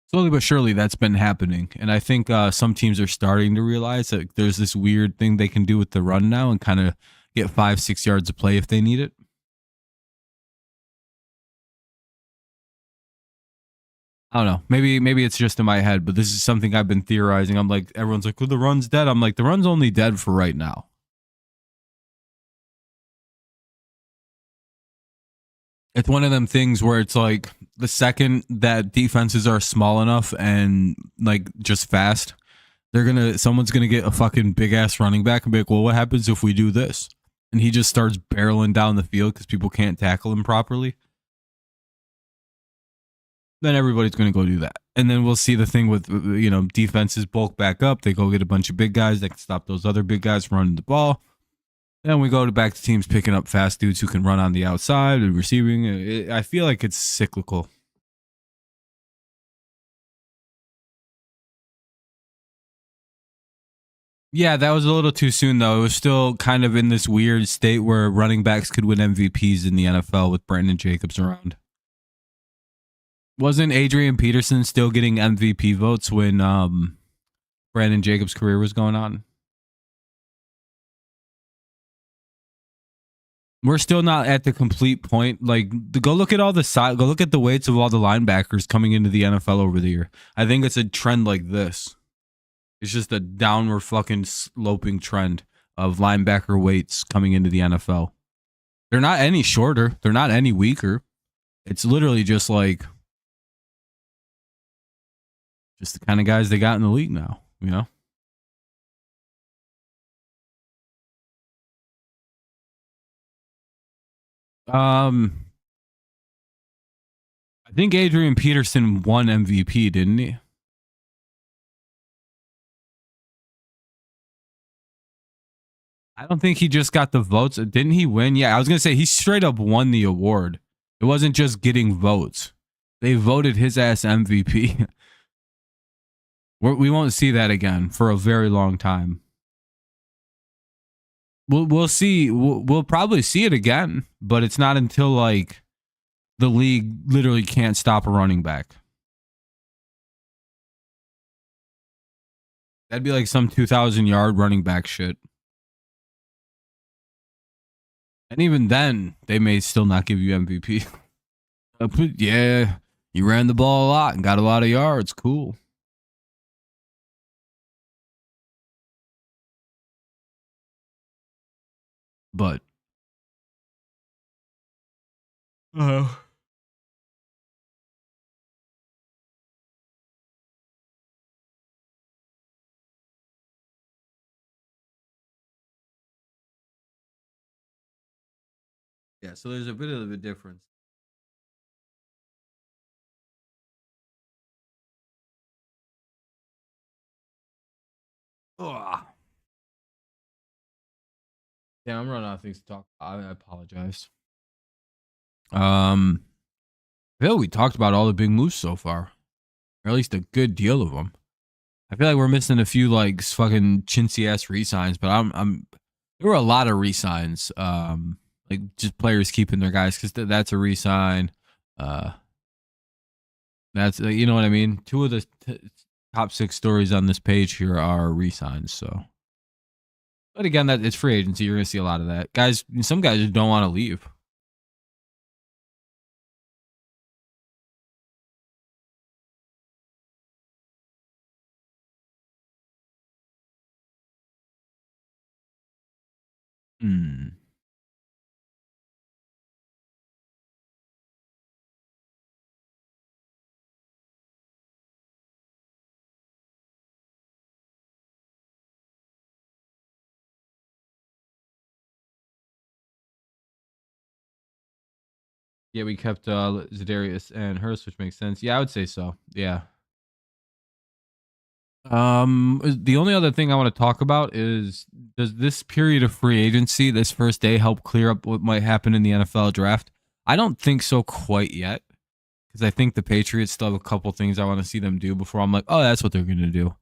Slowly but surely, that's been happening. And I think some teams are starting to realize that there's this weird thing they can do with the run now and kind of get 5-6 yards of play if they need it. I don't know. Maybe it's just in my head, but this is something I've been theorizing. I'm like, everyone's like, well, the run's dead. I'm like, the run's only dead for right now. It's one of them things where it's like the second that defenses are small enough and like just fast, someone's gonna get a fucking big ass running back and be like, well, what happens if we do this? And he just starts barreling down the field because people can't tackle him properly. Then everybody's going to go do that. And then we'll see the thing with, defenses bulk back up. They go get a bunch of big guys that can stop those other big guys running the ball. Then we go back to teams picking up fast dudes who can run on the outside and receiving. I feel like it's cyclical. Yeah, that was a little too soon, though. It was still kind of in this weird state where running backs could win MVPs in the NFL with Brandon Jacobs around. Wasn't Adrian Peterson still getting MVP votes when Brandon Jacobs' career was going on? We're still not at the complete point. Like, go look at all the go look at the weights of all the linebackers coming into the NFL over the year. I think it's a trend like this. It's just a downward fucking sloping trend of linebacker weights coming into the NFL. They're not any shorter. They're not any weaker. It's literally just like the kind of guys they got in the league now, I think Adrian Peterson won MVP, didn't he? I don't think he just got the votes. Didn't he win? Yeah, I was going to say he straight up won the award. It wasn't just getting votes. They voted his ass MVP. We won't see that again for a very long time. We'll see. We'll probably see it again, but it's not until like the league literally can't stop a running back. That'd be like some 2,000-yard running back shit. And even then, they may still not give you MVP. Yeah, you ran the ball a lot and got a lot of yards. Cool. But Uh, yeah, so there's a bit of a difference. Ugh. Yeah, I'm running out of things to talk about. I apologize. I feel we talked about all the big moves so far, or at least a good deal of them. I feel like we're missing a few like fucking chintzy ass resigns, but there were a lot of resigns. Like just players keeping their guys because that's a resign. That's you know what I mean. Two of the top 6 stories on this page here are resigns. So, but again, that it's free agency. You're gonna see a lot of that. Guys, some guys just don't want to leave. Hmm. Yeah, we kept Zadarius and Hurst, which makes sense. Yeah, I would say so. Yeah. The only other thing I want to talk about is, does this period of free agency, this first day, help clear up what might happen in the NFL draft? I don't think so quite yet, because I think the Patriots still have a couple things I want to see them do before I'm like, oh, that's what they're going to do.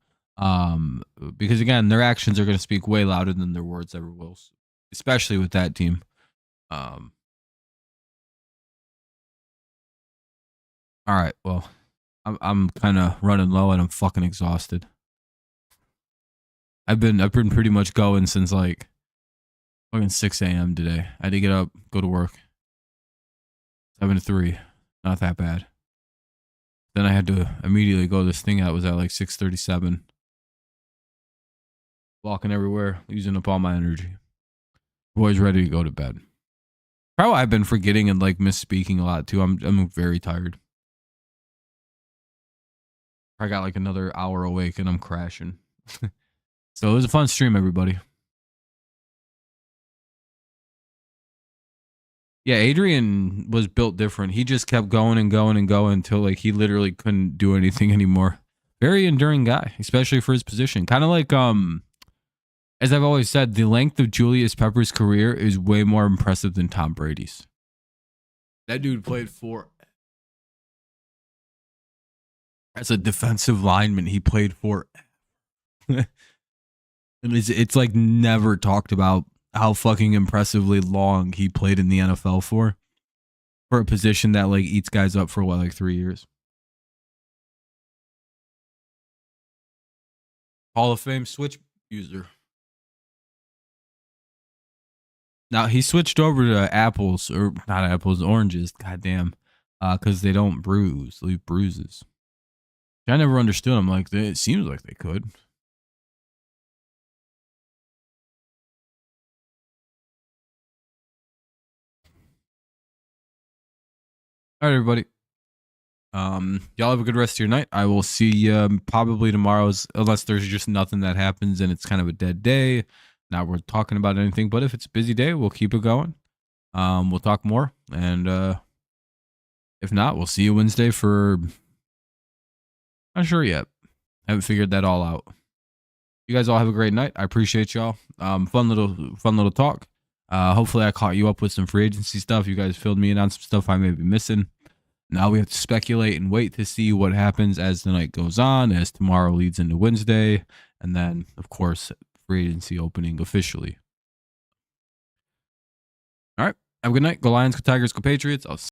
Because again, their actions are going to speak way louder than their words ever will, especially with that team. All right, well, I'm kind of running low and I'm fucking exhausted. I've been pretty much going since like fucking 6 a.m. today. I had to get up, go to work. 7 to 3. Not that bad. Then I had to immediately go to this thing that was at like 6:37. Walking everywhere, using up all my energy. Boy's ready to go to bed. Probably I've been forgetting and like misspeaking a lot too. I'm very tired. I got like another hour awake and I'm crashing. So it was a fun stream, everybody. Yeah, Adrian was built different. He just kept going and going and going until like he literally couldn't do anything anymore. Very enduring guy, especially for his position. Kind of like as I've always said, the length of Julius Pepper's career is way more impressive than Tom Brady's. That dude played for, as a defensive lineman, he played for it's like never talked about how fucking impressively long he played in the NFL for a position that like eats guys up for what, like 3 years. Hall of Fame switch user. Now he switched over to apples, or not apples, oranges. Goddamn, because they don't leave bruises. I never understood them. Like it seems like they could. All right, everybody. Y'all have a good rest of your night. I will see you probably tomorrow's, unless there's just nothing that happens and it's kind of a dead day. Not worth talking about anything, but if it's a busy day, we'll keep it going. We'll talk more, and if not, we'll see you Wednesday for. Not sure yet. Haven't figured that all out. You guys all have a great night. I appreciate y'all. Fun little talk. Hopefully I caught you up with some free agency stuff. You guys filled me in on some stuff I may be missing. Now we have to speculate and wait to see what happens as the night goes on, as tomorrow leads into Wednesday, and then, of course, free agency opening officially. All right. Have a good night. Go Lions, go Tigers, go Patriots. I'll